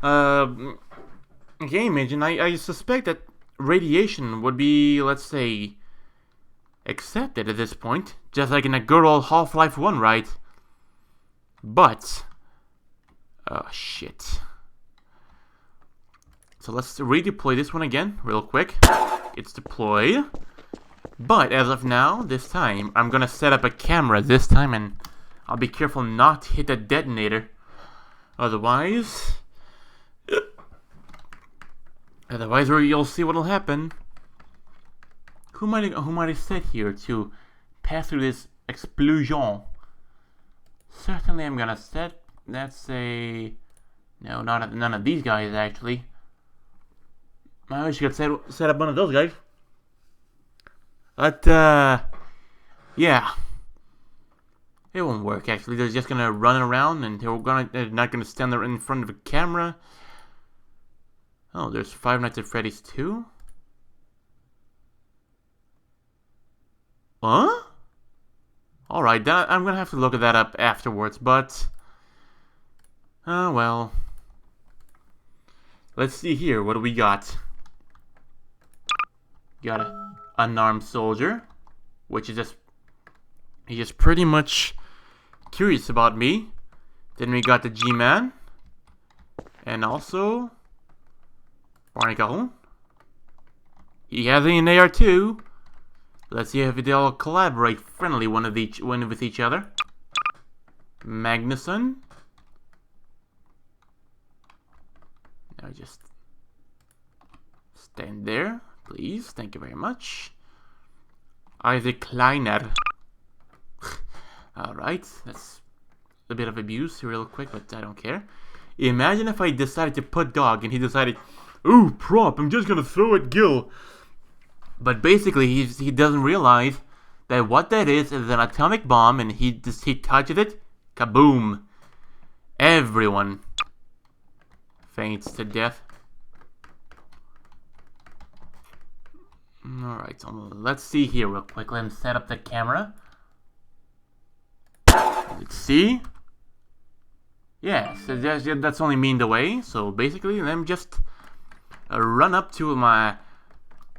game engine, I suspect that radiation would be, let's say, accepted at this point, just like in a good old Half-Life 1, right? But oh shit. So let's redeploy this one again, real quick. It's deployed. But as of now, this time, I'm gonna set up a camera this time, and I'll be careful not to hit the detonator. Otherwise, you'll see what'll happen. Who might I set here to pass through this explosion? Certainly, I'm gonna set. Let's say, no, none of these guys actually. I wish you could set up one of those guys. But, yeah. It won't work, actually. They're just gonna run around, and they're not gonna stand there in front of a camera. Oh, there's Five Nights at Freddy's 2? Huh? Alright, I'm gonna have to look at that up afterwards, but... oh, well. Let's see here, what do we got? Got an unarmed soldier, which is he's just pretty much curious about me. Then we got the G-Man, and also Barney Calhoun. He has an AR too. Let's see if they'll collaborate friendly one with each other. Magnuson. Now just Stand there, please. Thank you very much. Isaac Kleiner. Alright, that's a bit of abuse real quick, but I don't care. Imagine if I decided to put dog and he decided, ooh, prop, I'm just gonna throw at Gil. But basically, he doesn't realize that what that is an atomic bomb, and he touches it, kaboom. Everyone faints to death. Alright, so let's see here real quick. Let me set up the camera. Let's see. Yeah, so that's only mean the way. So basically, let me just run up to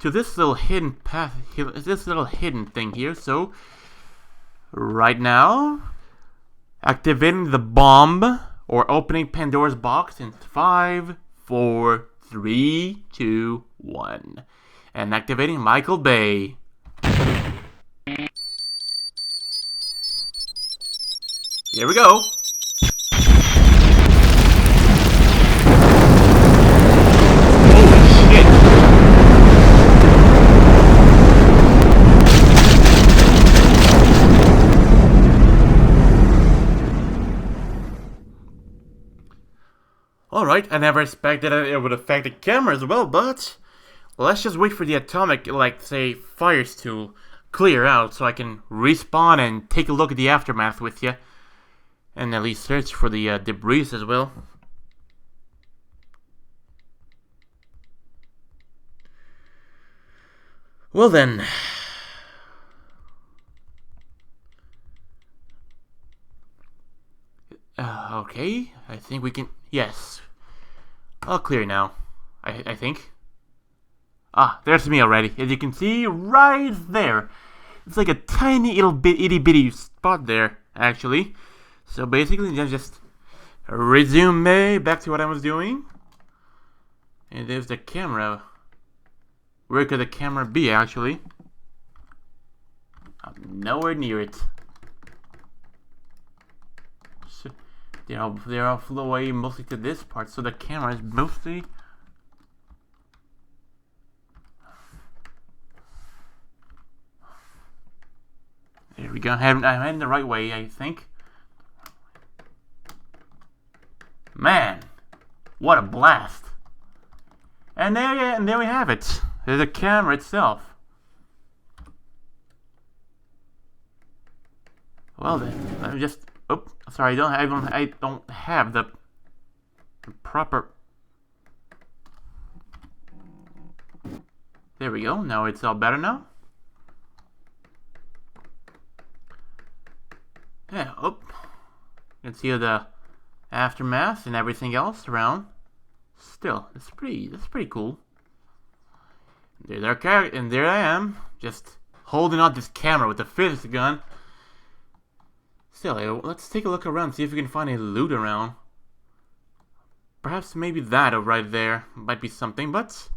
this little hidden path, this little hidden thing here. So right now, activating the bomb or opening Pandora's box in 5, 4, 3, 2, 1, and activating Michael Bay. Here we go. Alright, I never expected it would affect the camera as well, but let's just wait for the atomic, like, say, fires to clear out so I can respawn and take a look at the aftermath with you. And at least search for the debris as well. Well then. Okay, I think we can... Yes. All clear now, I think. Ah, there's me already. As you can see, right there. It's like a tiny little bit itty bitty spot there, actually. So basically, just resume back to what I was doing. And there's the camera. Where could the camera be, actually? I'm nowhere near it. So they're all flew away mostly to this part, so the camera is mostly... There we go. I'm heading the right way, I think. Man, what a blast! And there we have it. There's the camera itself. Well then, let me just. Oh, sorry, I don't have the proper. There we go. Now it's all better now. Yeah. Oh, you can see the aftermath and everything else around. Still, that's pretty cool. There's our character, and there I am, just holding on this camera with the physics gun. Still, let's take a look around, see if we can find any loot around. Perhaps maybe that right there might be something, but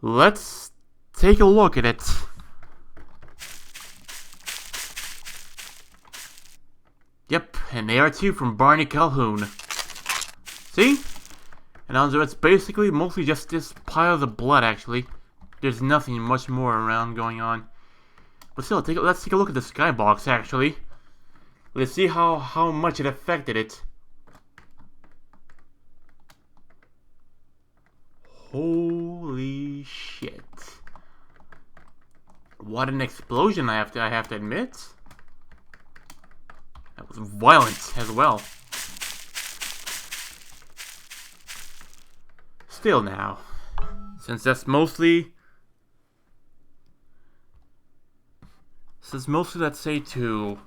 let's take a look at it. Yep, an AR-2 from Barney Calhoun. See? And also it's basically mostly just this pile of blood, actually. There's nothing much more around going on. But still, let's take a look at the skybox, actually. Let's see how much it affected it. Holy shit. What an explosion, I have to admit. That was violent as well. Still now, since that's mostly, let's say to,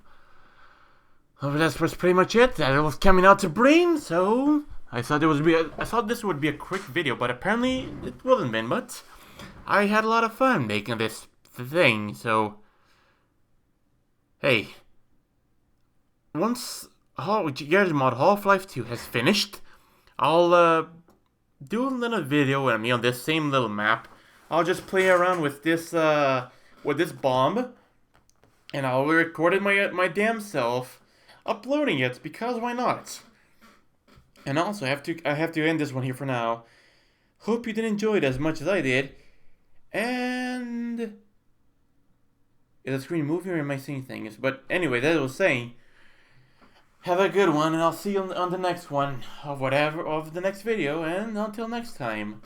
that was pretty much it. That was coming out to Breen, so I thought this would be a quick video, but apparently it wasn't been. But I had a lot of fun making this thing, so hey, once Gmod Half-Life 2 has finished, I'll do a little video with me on this same little map. I'll just play around with this bomb, and I'll record it my damn self, uploading it, because why not? And also I have to end this one here for now. Hope you did enjoy it as much as I did. And is the screen moving or am I seeing things? But anyway, that I was saying. Have a good one, and I'll see you on the next one of the next video. And until next time.